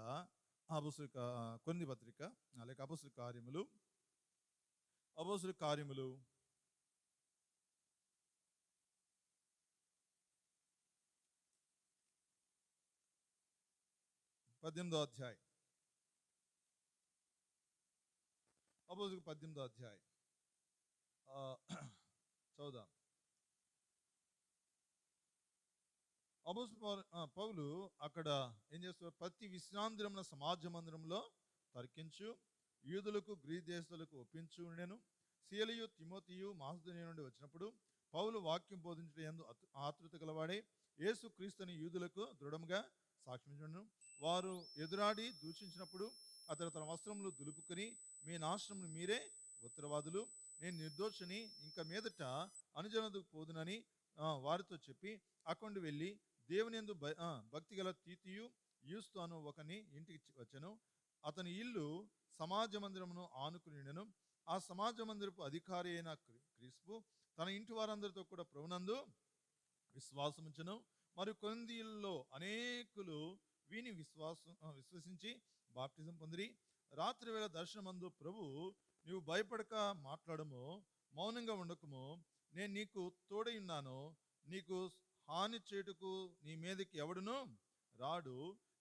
కొరింథీ పత్రిక లేక అపోస్తలుల కార్యములు 18వ అధ్యాయం. అపోస్తలుల 18వ అధ్యాయం చదువుదాం. పౌలు అక్కడ ఏం చేస్తారు? ప్రతి విశ్రాంతిరమున సమాజ మందిరంలో తర్కించు, యూదులకు గ్రీకు దేశస్తులకు ఒప్పించు ఉండెను. సీలియు తిమోతియు మాసిదోనియ నుండి వచ్చినప్పుడు పౌలు వాక్యం బోధించడం యందు ఆతృత గలవాడే యేసు క్రీస్తుని యూదులకు దృఢముగా సాక్ష్యించుండెను. వారు ఎదురాడి దూషించినప్పుడు అతడు తన వస్త్రములు దులుపుకొని, మీ నాశనమును మీరే ఉత్తరవాదులు, నేను నిర్దోషిని, ఇంక మీదట అనుజనులకు పోదునని వారితో చెప్పి అక్కడి వెళ్ళి దేవుని యందు భక్తి గల తీతియు యూస్తు ఒకని ఇంటికి వచ్చెను. అతని ఇల్లు సమాజ మందిరమును ఆనుకుని ఉండెను. ఆ సమాజ మందిరపు అధికారి అయిన క్రిస్పు తన ఇంటి వారందరితో కూడా ప్రభునందు విశ్వాసముంచెను. మరియు కొరింథీయులలో అనేకులు వీని విశ్వసించి బాప్టిజం పొందిరి. రాత్రి వేళ దర్శనమందు ప్రభు, నీవు భయపడక మాట్లాడము, మౌనంగా ఉండకము, నేను నీకు తోడై ఉన్నాను, నీకు హాని చేటుకు నీ మీదకి ఎవడును రాడు.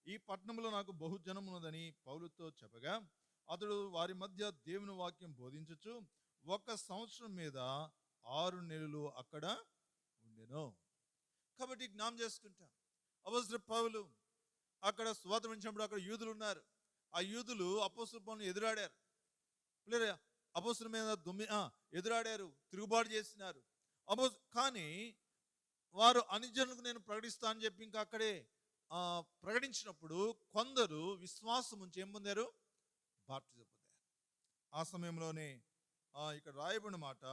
ఈ పట్టణంలో నాకు బహుజనం ఉన్నదని పౌలుతో చెప్పగా అతడు వారి మధ్య దేవుని వాక్యం బోధించుచు 1 సంవత్సరం మీద 6 నెలలు అక్కడ ఉండెను. కాబట్టి జ్ఞాపకం చేసుకుంటాం, అపోస్తలుడు పౌలు అక్కడ సువార్త వినిచినప్పుడు అక్కడ యూదులు ఉన్నారు. ఆ యూదులు అపోస్తలుల పౌలును ఎదురాడారు. అపోస్తలుల మీద ఎదురాడారు, తిరుగుబాటు చేసినారు. కానీ వారు అన్యజనులకు నేను ప్రకటిస్తా అని చెప్పి ఇంకా అక్కడే ప్రకటించినప్పుడు కొందరు విశ్వాసం ఉంచి ఏం పొందారు? బాప్టిజం పొందారు. ఆ సమయంలోనే ఇక్కడ రాయబడిన మాట,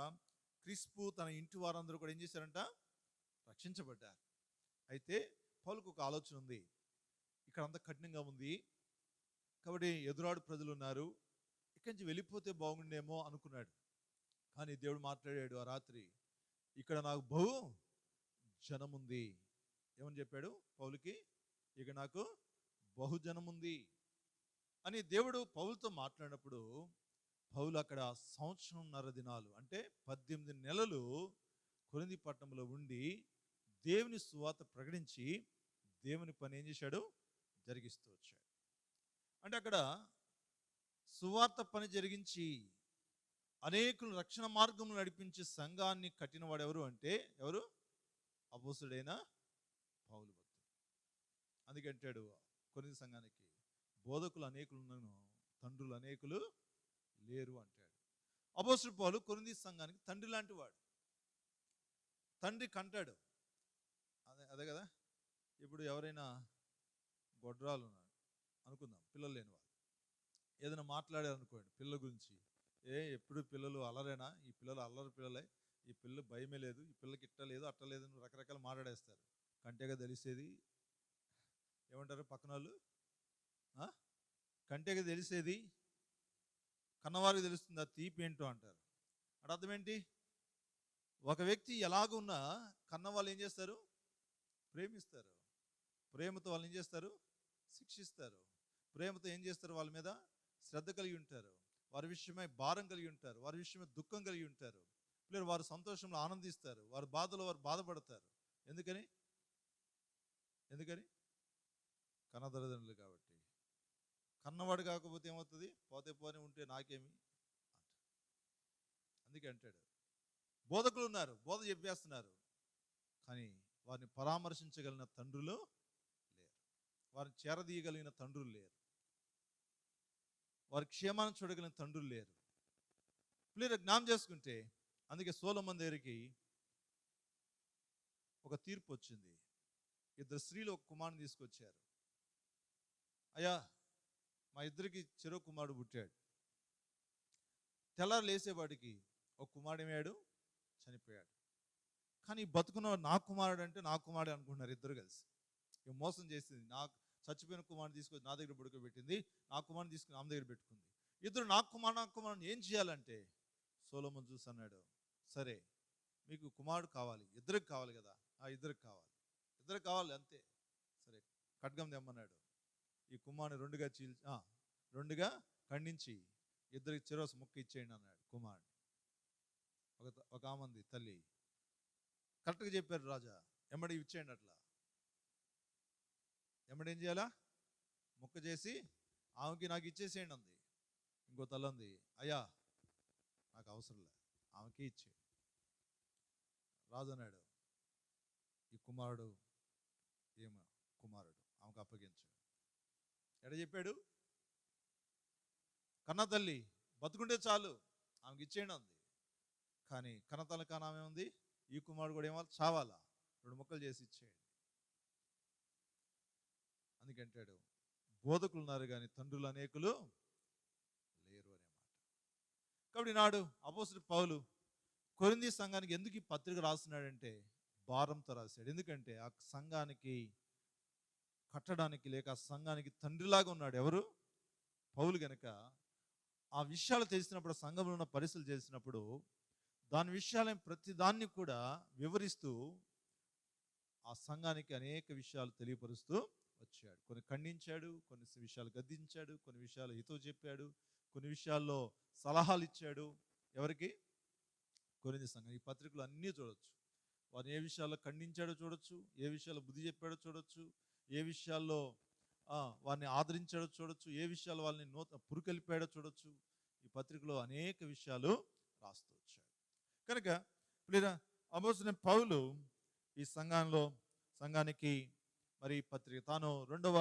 క్రిస్పు తన ఇంటి వారందరూ కూడా ఏం చేశారంట? రక్షించబడ్డారు. అయితే పౌలుకు ఒక ఆలోచన ఉంది, ఇక్కడ అంత కఠినంగా ఉంది కాబట్టి ఎదురాడు ప్రజలు ఉన్నారు, ఇక్కడి నుంచి వెళ్ళిపోతే బాగుండేమో అనుకున్నాడు. కానీ దేవుడు మాట్లాడాడు ఆ రాత్రి, ఇక్కడ నాకు బహు జనం ఉంది. ఏమని చెప్పాడు పౌలుకి? ఇక నాకు బహుజనం ఉంది అని దేవుడు పౌలుతో మాట్లాడినప్పుడు పౌలు అక్కడ 1.5 దినాలు అంటే 18 నెలలు కొరింథీ పట్టణంలో ఉండి దేవుని సువార్త ప్రకటించి దేవుని పని ఏం చేశాడు? జరిగిస్తూ వచ్చాడు. అంటే అక్కడ సువార్త పని జరిగించి అనేకులు రక్షణ మార్గంలో నడిపించి సంఘాన్ని కట్టినవాడు ఎవరు అంటే ఎవరు? అపోస్తలుడైన పౌలు భక్తుడు. అందుకే అంటాడు కొరింథీ సంఘానికి, బోధకులు అనేకులు ఉన్నను, తండ్రులు అనేకులు లేరు అంటాడు. అపోస్తలుడు పౌలు కొరింథీ సంఘానికి తండ్రి లాంటి వాడు. తండ్రి కంటాడు. అదే కదా. ఇప్పుడు ఎవరైనా గొడ్రాలు ఉన్నారు అనుకుందాం, పిల్లలు లేని వాళ్ళు ఏదైనా మాట్లాడారు అనుకోండి పిల్లల గురించి, ఎప్పుడు పిల్లలు అల్లరేనా, ఈ పిల్లలు అల్లరి పిల్లలే, ఈ పిల్ల భయమే లేదు, ఈ పిల్లకి ఇట్ట లేదు అట్ట లేదు అని రకరకాలు మాట్లాడేస్తారు. కంటేగా తెలిసేది ఏమంటారు పక్కన వాళ్ళు? కంటేగా తెలిసేది కన్నవారికి తెలుస్తుంది ఆ తీపి ఏంటో అంటారు. అంటే అర్థం ఏంటి? ఒక వ్యక్తి ఎలాగున్నా కన్నవాళ్ళు ఏం చేస్తారు? ప్రేమిస్తారు. ప్రేమతో వాళ్ళు ఏం చేస్తారు? శిక్షిస్తారు. ప్రేమతో ఏం చేస్తారు? వాళ్ళ మీద శ్రద్ధ కలిగి ఉంటారు, వారి విషయమై భారం కలిగి ఉంటారు, వారి విషయమై దుఃఖం కలిగి ఉంటారు. పిల్లలు వారు సంతోషంలో ఆనందిస్తారు, వారి బాధలో వారు బాధపడతారు. ఎందుకని? కన్నతల్లిదండ్రులు కాబట్టి. కన్నవాడు కాకపోతే ఏమవుతుంది? పోతే పోనే ఉంటే నాకేమి అంట. అందుకే అంటాడు, బోధకులు ఉన్నారు, బోధ చెప్పేస్తున్నారు, కానీ వారిని పరామర్శించగలిగిన తండ్రులు లేరు, వారిని చేరదీయగలిగిన తండ్రులు లేరు, వారి క్షేమాన్ని చూడగలిగిన తండ్రులు లేరు. పిల్లలు జ్ఞాపకం చేసుకుంటే అందుకే సొలొమోను దగ్గరికి ఒక తీర్పు వచ్చింది. 2 స్త్రీలు ఒక కుమారుని తీసుకొచ్చారు. అయ్యా, మా ఇద్దరికి చెరో కుమారుడు పుట్టాడు. తెల్లారు లేసేవాడికి ఒక కుమారుడు ఏమయ్యాడు? చనిపోయాడు. కానీ బతుకున్న నా కుమారుడు అంటే నా కుమారుడు అనుకుంటున్నారు ఇద్దరు కలిసి. మోసం చేసింది. నాకు చచ్చిపోయిన కుమారుని తీసుకొచ్చి నా దగ్గర పడుకోబెట్టింది, నా కుమారుని తీసుకుని ఆమె దగ్గర పెట్టుకుంది. ఇద్దరు నా కుమారుని ఏం చేయాలంటే సొలొమోను చూసి అన్నాడు, సరే మీకు కుమారుడు కావాలి, ఇద్దరికి కావాలి కదా, ఇద్దరికి కావాలి అంతే. ఖడ్గం తెమ్మన్నాడు. ఈ కుమారుని రెండుగా ఖండించి ఇద్దరికి చిరోస ముక్క ఇచ్చేయండి అన్నాడు కుమారుని. ఒక ఆమంది తల్లి కరెక్ట్గా చెప్పారు రాజా, ఎమ్మడి ఇచ్చేయండి. అట్లా ఎమ్మడి ఏం చేయాలా, ముక్క చేసి ఆమెకి నాకు ఇచ్చేసేయండి అంది. ఇంకో తల్లి అంది, అయ్యా నాకు అవసరం లే, ఆమెకి ఇచ్చే. రాజు అన్నాడు, ఈ కుమారుడు ఆమెకు అప్పగించాడు. ఎడ చెప్పాడు, కన్న తల్లి బతుకుంటే చాలు ఆమెకి ఇచ్చేయండి అంది. కానీ కన్నతల్లి కాని ఆమె ఉంది, ఈ కుమారుడు కూడా ఏమాలి, చావాలా, 2 ముక్కలు చేసి ఇచ్చేయండి. అందుకంటాడు, బోధకులు ఉన్నారు కానీ తండ్రులు అనేకులు లేరు అనే మాట. కాబట్టి నాడు అపోస్తలుడు పౌలు కొరింథీ సంఘానికి ఎందుకు ఈ పత్రిక రాస్తున్నాడంటే భారంతో రాశాడు. ఎందుకంటే ఆ సంఘానికి కట్టడానికి లేక ఆ సంఘానికి తండ్రిలాగా ఉన్నాడు ఎవరు, పౌలు. గనక ఆ విషయాలు తెలిసినప్పుడు, సంఘంలో ఉన్న పరిస్థితులు చేసినప్పుడు దాని విషయాలను ప్రతి దాన్ని కూడా వివరిస్తూ ఆ సంఘానికి అనేక విషయాలు తెలియపరుస్తూ వచ్చాడు. కొన్ని ఖండించాడు, కొన్ని విషయాలు గద్దించాడు, కొన్ని విషయాలు హితవు చెప్పాడు, కొన్ని విషయాల్లో సలహాలు ఇచ్చాడు. ఎవరికి, కొరింథీ సంఘం. ఈ పత్రికలు అన్నీ చూడొచ్చు. వారిని ఏ విషయాల్లో ఖండించాడో చూడొచ్చు, ఏ విషయాల్లో బుద్ధి చెప్పాడో చూడొచ్చు, ఏ విషయాల్లో వారిని ఆదరించాడో చూడొచ్చు, ఏ విషయాలు వాళ్ళని పురుకెళ్ళిపోయాడో చూడొచ్చు. ఈ పత్రికలో అనేక విషయాలు రాస్తూ వచ్చాడు. కనుక అపోస్తలుడైన పౌలు ఈ సంఘానికి మరి పత్రిక తాను 2వ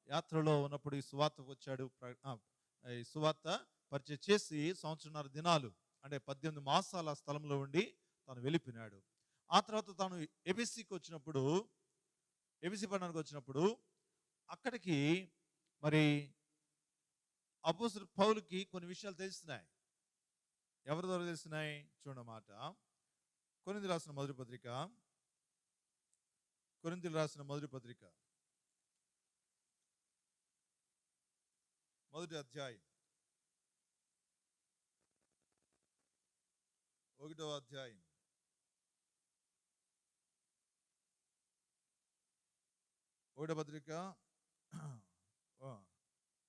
యాత్రలో ఉన్నప్పుడు ఈ సువార్తకు వచ్చాడు. ఈ సువార్త పరిచయం చేసి 1.5 సంవత్సరాల దినాలు అంటే 18 మాసాల స్థలంలో ఉండి తాను వెళ్ళిపోయినాడు. ఆ తర్వాత తాను ఎబిసి పట్టణానికి వచ్చినప్పుడు అక్కడికి మరి అపోస్తలుడు పౌలుకి కొన్ని విషయాలు తెలుస్తున్నాయి. ఎవరి ద్వారా తెలుస్తున్నాయి చూడమాట. కొరింథీయులకు రాసిన మొదటి పత్రిక మొదటి అధ్యాయం 1వ అధ్యాయం 1వ పత్రిక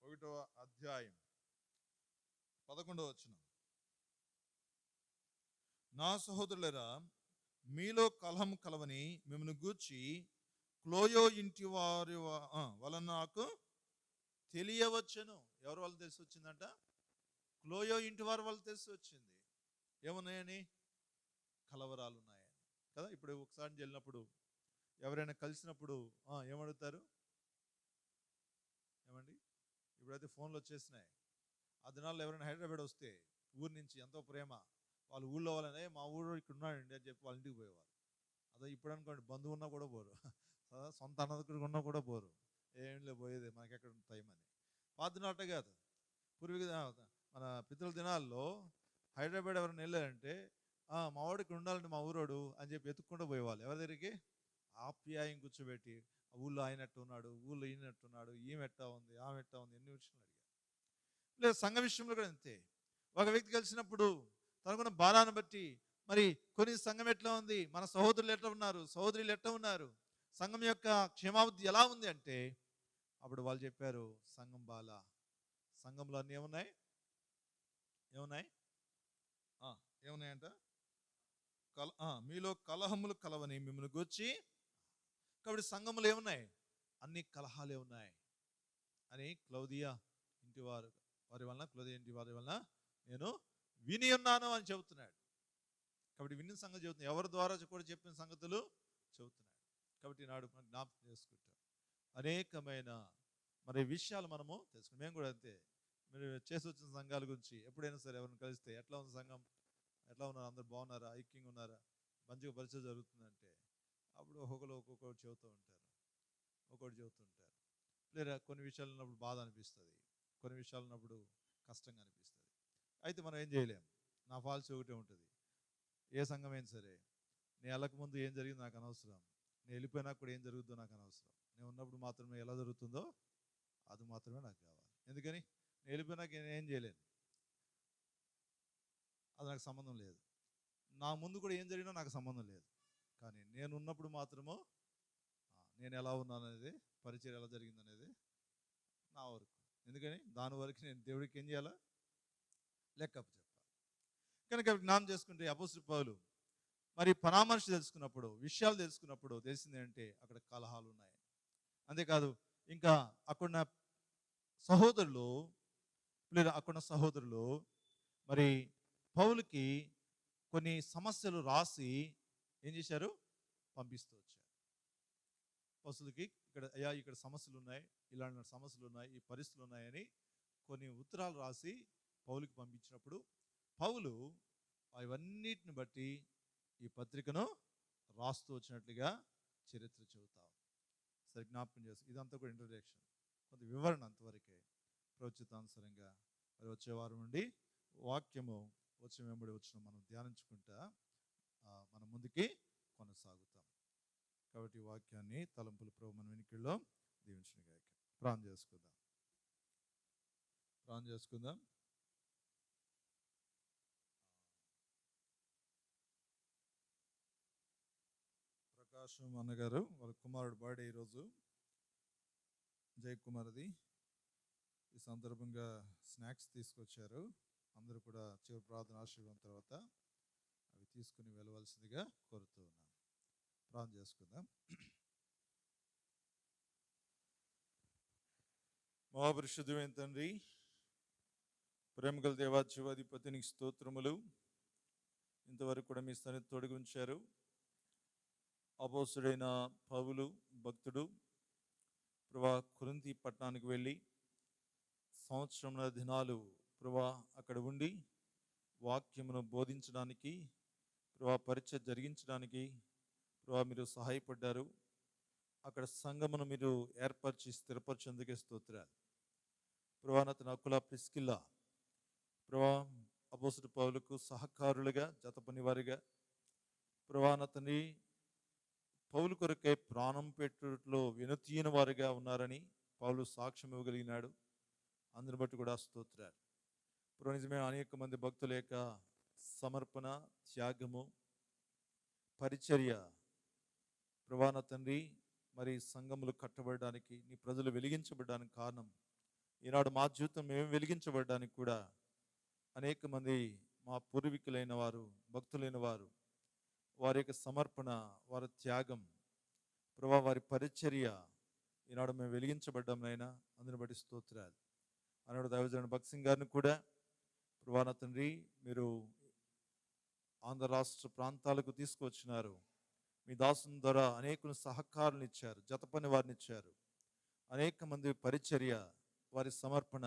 1వ అధ్యాయం 11వ వచనం. నా సహోదరులరా, మీలో కలహం కలవని మిమ్మల్ని గూర్చి క్లోయో ఇంటి వారి వలన నాకు తెలియవచ్చును. ఎవరి వల్ల తెలిసి వచ్చిందంట, క్లోయో ఇంటి వారి వల్ల తెలిసి వచ్చింది. ఏమున్నాయని, కలవరాలు ఉన్నాయని కదా. ఇప్పుడు ఒకసారి వెళ్ళినప్పుడు ఎవరైనా కలిసినప్పుడు ఏమడుగుతారు, ఏమండి ఇప్పుడైతే ఫోన్లు వచ్చేసినాయి. ఆ దినాల్లో ఎవరైనా హైదరాబాద్ వస్తే ఊరి నుంచి ఎంతో ప్రేమ, వాళ్ళ ఊళ్ళో వాళ్ళనే మా ఊరు ఇక్కడ ఉన్నాడండి అని చెప్పి వాళ్ళ ఇంటికి పోయేవారు. అదే ఇప్పుడు అనుకోండి, బంధువు ఉన్నా కూడా పోరు, సొంత అన్నదకుడు ఉన్నా కూడా పోరు, ఏంలే పోయేది మనకి ఎక్కడ టైం అని. పాత దినాలట కాదు, మన పితృల దినాల్లో హైదరాబాద్ ఎవరైనా వెళ్ళారంటే మా వాడు ఇక్కడ ఉండాలంటే మా ఊరోడు అని చెప్పి ఎత్తుక్కుంటూ పోయేవాళ్ళు. ఎవరి దగ్గరికి, ఆప్యాయం కూర్చోబెట్టి ఊళ్ళో ఆయన ఎట్టు ఉన్నాడు, ఊళ్ళో ఈయనట్టున్నాడు, ఈమె ఎట్టా ఉంది, ఆమె ఎట్టా ఉంది, ఎన్ని విషయాలు అడిగారు. లేదు సంఘ విషయంలో కూడా అంతే. ఒక వ్యక్తి కలిసినప్పుడు తనకున్న బాధాన్ని బట్టి మరి కొన్ని సంఘం ఎట్లా ఉంది, మన సహోదరులు ఎట్లా ఉన్నారు, సహోదరులు ఎట్లా ఉన్నారు, సంఘం యొక్క క్షేమాభివృద్ధి ఎలా ఉంది అంటే అప్పుడు వాళ్ళు చెప్పారు, సంఘం బాలా, సంఘంలో అన్నీ ఏమున్నాయంట, మీలో కలహములు కలవని మిమ్మల్ని గూర్చి. కాబట్టి సంఘములు ఏమున్నాయి, అన్ని కలహాలే ఉన్నాయి అని క్లౌదియా ఇంటి వారి వలన నేను విని ఉన్నాను అని చెబుతున్నాడు. కాబట్టి విన్న సంగతి చెబుతున్నాడు, ఎవరి ద్వారా కూడా చెప్పిన సంగతులు చెబుతున్నాడు. కాబట్టి నాడు మనం జ్ఞాపకం చేసుకుంటాం అనేకమైన మరి విషయాలు మనము తెలుసుకుంటాం. మేము కూడా అంతే, మీరు చేసి వచ్చిన సంఘాల గురించి ఎప్పుడైనా సరే ఎవరిని కలిస్తే ఎట్లా ఉంది సంఘం, ఎట్లా ఉన్నారు, అందరు బాగున్నారా, ఐక్యంగా ఉన్నారా, మంచిగా పరిచయం జరుగుతుందంటే అప్పుడు ఒక్కొక్కరు చెబుతూ ఉంటారు. లేదా కొన్ని విషయాలు ఉన్నప్పుడు బాధ అనిపిస్తుంది, కొన్ని విషయాలు ఉన్నప్పుడు కష్టంగా అనిపిస్తుంది. అయితే మనం ఏం చేయలేం, నా ఫాల్స్ ఒకటే ఉంటుంది. ఏ సంఘమైనా సరే, నేను వెళ్ళక ముందు ఏం జరిగిందో నాకు అనవసరం, నేను వెళ్ళిపోయినా కూడా ఏం జరుగుతుందో నాకు అనవసరం. నేను ఉన్నప్పుడు మాత్రమే ఎలా జరుగుతుందో అది మాత్రమే నాకు కావాలి. ఎందుకని నేను వెళ్ళిపోయినాక నేను ఏం చేయలేను, అది నాకు సంబంధం లేదు. నా ముందు కూడా ఏం జరిగినా నాకు సంబంధం లేదు. కానీ నేను ఉన్నప్పుడు మాత్రము నేను ఎలా ఉన్నాను అనేది పరిచయం ఎలా జరిగింది అనేది నా వరకు. ఎందుకని దాని వరకు నేను దేవుడికి ఏం చేయాలా, లెక్కపు చెప్పాలి. కనుక జ్ఞానం చేసుకుంటే అపోస్తలుడు పౌలు మరి పరామర్శ తెలుసుకున్నప్పుడు, విషయాలు తెలుసుకున్నప్పుడు తెలిసింది అంటే అక్కడ కలహాలు ఉన్నాయి. అంతేకాదు ఇంకా అక్కడున్న సహోదరులు, లేదా అక్కడున్న సహోదరులు మరి పౌలుకి కొన్ని సమస్యలు రాసి ఏం చేశారు, పంపిస్తూ వచ్చారు. పౌలుకి ఇక్కడ సమస్యలు ఉన్నాయి, ఇలాంటి సమస్యలు ఉన్నాయి, ఈ పరిస్థితులు ఉన్నాయని కొన్ని ఉత్తరాలు రాసి పౌలుకి పంపించినప్పుడు పౌలు అవన్నిటిని బట్టి ఈ పత్రికను రాస్తూ వచ్చినట్లుగా చరిత్ర చెబుతాం. సరే, జ్ఞాపకం చేస్తాం. ఇదంతా కూడా ఇంట్రడక్షన్, కొంత వివరణ అంతవరకే. ప్రోచితానుసారంగా మరి వచ్చే వారం నుండి వాక్యము వచ్చి వెంబడి వచ్చిన మనం ధ్యానించుకుంటా మనం ముందుకి కొనసాగుతాం. కాబట్టి వాక్యాన్ని తలంపుల ప్రభు మన వెనుకల్లో దీవించునుగాక. ప్రార్థన చేసుకుందాం. ప్రకాశం అన్నగారు వాళ్ళ కుమారుడు బర్త్డే ఈరోజు, జై కుమార్ది. ఈ సందర్భంగా స్నాక్స్ తీసుకొచ్చారు. అందరూ కూడా చివరి ప్రార్థన ఆశీర్వాదం తర్వాత అవి తీసుకుని వెళ్ళవలసిందిగా కోరుతూ ఉన్నాను. ప్రార్థన చేసుకుందాం. మహాపరిశుద్ధమైన తండ్రి, ప్రేమగల దేవా, జీవాధిపతి, నీకు స్తోత్రములు. ఇంతవరకు కూడా మీ సన్నిధి తోడుగా ఉంచారు. అపోస్తలుడైన పౌలు భక్తుడు ప్రభా కొరింథీ పట్టణానికి వెళ్ళి సంవత్సరముల దినాలు ప్రభా అక్కడ ఉండి వాక్యమును బోధించడానికి, ప్రభా పరిచయం జరిగించడానికి ప్రభా మీరు సహాయపడ్డారు. అక్కడ సంఘమును మీరు ఏర్పరిచి స్థిరపరిచేందుకే స్తోత్రాలు. ప్రభా అతని అకుల ప్రిస్కిల్లా ప్రభా అపోస్తలుడు పౌలుకు సహకారులుగా, జతపనివారిగా ప్రభా అతని పౌలు కొరకై ప్రాణం పెట్టుట్లో వినతీయని వారిగా ఉన్నారని పౌలు సాక్ష్యం ఇవ్వగలిగినాడు. అందుని బట్టి కూడా స్తోత్రాలు. ఇప్పుడు నిజమే అనేక మంది భక్తుల యొక్క సమర్పణ, త్యాగము, పరిచర్య ప్రభాన తండ్రి మరి సంఘములు కట్టబడడానికి, నీ ప్రజలు వెలిగించబడడానికి కారణం ఈనాడు మా జీవితం మేము వెలిగించబడడానికి కూడా అనేక మంది మా పూర్వీకులైన వారు, భక్తులైన వారు, వారి యొక్క సమర్పణ, వారి త్యాగం ప్రభా, వారి పరిచర్య ఈనాడు మేము వెలిగించబడ్డాం నైనా. అందుని బట్టి స్తోత్రాలు. ఆనాడు దైవజనుడు భక్త్ సింగ్ గారిని కూడా ప్రభా తండ్రి మీరు ఆంధ్ర రాష్ట్ర ప్రాంతాలకు తీసుకువచ్చినారు. మీ దాసుని ద్వారా అనేక సహకారాలను ఇచ్చారు, జతపని వారిని ఇచ్చారు. అనేక మంది పరిచర్య, వారి సమర్పణ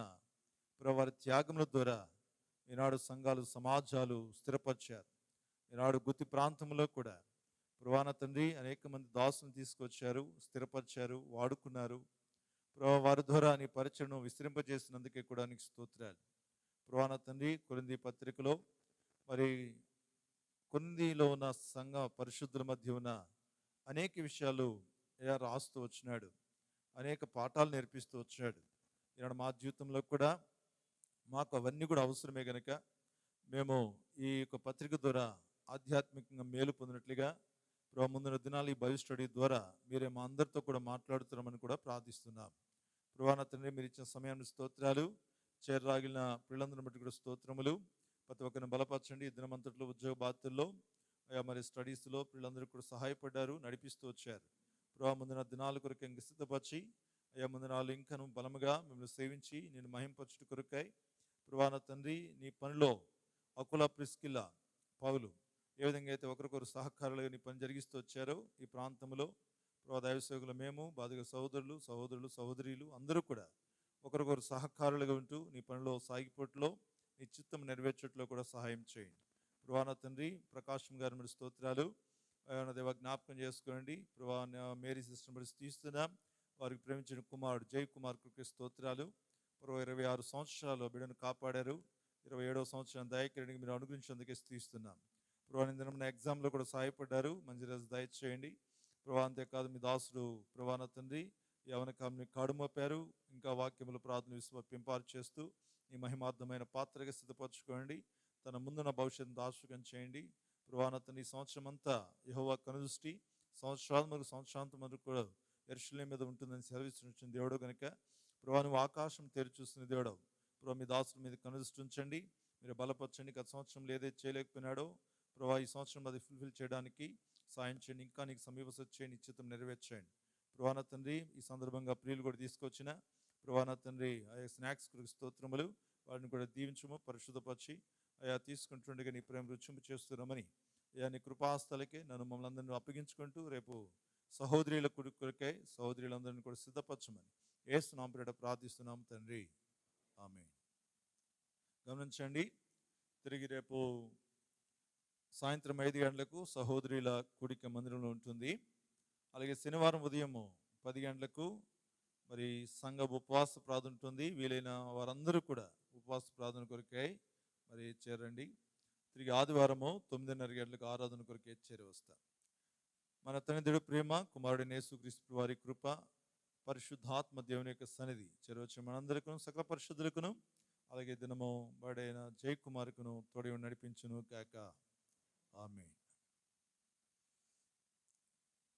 ప్రభా, వారి త్యాగముల ద్వారా ఈనాడు సంఘాలు, సమాజాలు స్థిరపరిచారు. ఈనాడు గుత్తి ప్రాంతంలో కూడా ప్రభాన తండ్రి అనేక మంది దాసులను తీసుకొచ్చారు, స్థిరపరిచారు, వాడుకున్నారు. ప్రభా వారి ద్వారా నీ పరిచయను విస్తరింపజేసినందుకే కూడా నీకు స్తోత్రాలు. ప్రభాన తండ్రి కొరింథీ పత్రికలో మరి కొరింథీలో ఉన్న సంఘ పరిశుద్ధుల మధ్య ఉన్న అనేక విషయాలు రాస్తూ వచ్చినాడు, అనేక పాఠాలు నేర్పిస్తూ వచ్చాడు. ఈనాడు మా జీవితంలో కూడా మాకు అవన్నీ కూడా అవసరమే కనుక మేము ఈ యొక్క పత్రిక ద్వారా ఆధ్యాత్మికంగా మేలు పొందినట్లుగా ప్రభు ముందున్న దినాలు ఈ బైబిల్ స్టడీ ద్వారా మీరే మా అందరితో కూడా మాట్లాడుతున్నామని కూడా ప్రార్థిస్తున్నాం. ప్రభాన తండ్రి మీరు ఇచ్చిన సమయాన్ని స్తోత్రాలు. చేరరాగిన పిల్లలందరిని బట్టి కూడా స్తోత్రములు. ప్రతి ఒక్కరిని బలపరచండి. ఈ దినమంతట్లో ఉద్యోగ బాధ్యతల్లో మరి స్టడీస్లో పిల్లలందరూ కూడా సహాయపడ్డారు, నడిపిస్తూ వచ్చారు. ప్రభావ ముందున్న దినాల కొరకు ఇంక సిద్ధపరిచి ముందు నాలుగు ఇంకను బలముగా మిమ్మల్ని సేవించి నేను మహింపరచుట కొరకై ప్రభాన తండ్రి నీ పనిలో అకుల ప్రిస్కిల్లా పౌలు ఏ విధంగా అయితే ఒకరికొకరు సహకారులుగా నీ పని జరిగిస్తూ వచ్చారో ఈ ప్రాంతంలో ప్రభా దైవసేవకులు మేము, బాధగా సహోదరులు, సహోదరీలు అందరూ కూడా ఒకరికొకరు సహకారులుగా ఉంటూ నీ పనిలో సాగిపోట్లో, నీ చిత్తం నెరవేర్చట్లో కూడా సహాయం చేయండి. ప్రభాన తండ్రి ప్రకాశం గారి మరి స్తోత్రాలు దేవ జ్ఞాపకం చేసుకోండి. ప్రభా మేరీ సిస్టర్ మరి తీస్తున్నాం. వారికి ప్రేమించిన కుమారుడు జై కుమార్ కృపకి స్తోత్రాలు. 26 సంవత్సరాలు బిడ్డను కాపాడారు. 27వ సంవత్సరం దయకిరణికి మీరు అనుగ్రహించేందుకే స్థిస్తున్నాం. ప్రభా నిన్న ఎగ్జామ్లో కూడా సహాయపడ్డారు, మంచి రోజు దయచేయండి. ప్రభా అంతేకాదు మీ దాసుడు ప్రభాన తండ్రి యవనకాన్ని కాడుమోపారు. ఇంకా వాక్యములు ప్రార్థన విశ్వపింపారు చేస్తూ ఈ మహిమార్థమైన పాత్రగా సిద్ధపరచుకోండి. తన ముందున్న భవిష్యత్తును ఆశీర్వాదం చేయండి. ప్రభాన తండ్రి ఈ సంవత్సరం అంతా యెహోవా కనుదృష్టి సంవత్సరాంతం వరకు కూడా యెరూషలేము మీద ఉంటుందని సెలవిస్తున్న దేవుడు కనుక ప్రభా నువ్వు ఆకాశం తెరిచి చూస్తున్న దేవుడు ప్రభా మీ దాసుల మీద కనుదృష్టి ఉంచండి, మీరు బలపరచండి. గత సంవత్సరంలో ఏదైతే చేయలేకపోయినాడో ప్రభా ఈ సంవత్సరం అది ఫుల్ఫిల్ చేయడానికి సాయం చేయండి. ఇంకా నీకు సమీప చేయండి, నిశ్చితం నెరవేర్చేయండి. ప్రభా నా తండ్రి ఈ సందర్భంగా ప్రియులు కూడా తీసుకొచ్చిన ప్రభా నా తండ్రి ఆ స్నాక్స్ కొరకు స్తోత్రములు, వారిని కూడా దీవించము, పరిశుద్ధపరిచి అయా తీసుకుంటుండగా నీ ప్రేమ రుచింపు చేస్తున్నామని అయా నీ కృపాస్థలకే నన్ను మమ్మల్ని అందరినీ అప్పగించుకుంటూ రేపు సహోదరుల కొరకై సహోదరులందరినీ కూడా సిద్ధపరచమని యేసు నామమున పేరిట ప్రార్థిస్తున్నాం తండ్రి, ఆమేన్. గమనించండి, తిరిగి రేపు సాయంత్రం 5 గంటలకు సహోదరుల కూడిక మందిరంలో ఉంటుంది. అలాగే శనివారం ఉదయం 10 గంటలకు మరి సంఘ ఉపవాస ప్రార్థన ఉంటుంది. వీలైన వారందరూ కూడా ఉపవాస ప్రార్థన కొరకై మరి చేరండి. తిరిగి ఆదివారము 9:30 గంటలకు ఆరాధన కొరకై చేరి వస్తారు. మన తండ్రి ప్రేమ, కుమారుడైన యేసుక్రీస్తు వారి కృప, పరిశుద్ధాత్మ దేవుని యొక్క సన్నిధి చేరవచ్చిన మనందరికీ సకల పరిశుద్ధులకును అలాగే దినము బడైన జై కుమార్కును తోడి నడిపించును కాక, ఆమేన్.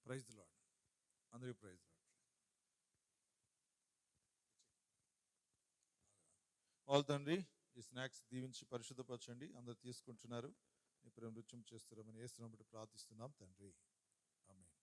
Praise the Lord. అందరికీ ప్రైజ్ ది లార్డ్. వాళ్ళ తండ్రి ఈ స్నాక్స్ దీవించి పరిశుద్ధపరచండి. అందరు తీసుకుంటున్నారు, నీ ప్రేమ రుచి చేస్తున్నామని యేసు నామమున ప్రార్థిస్తున్నాం తండ్రి, ఆమేన్.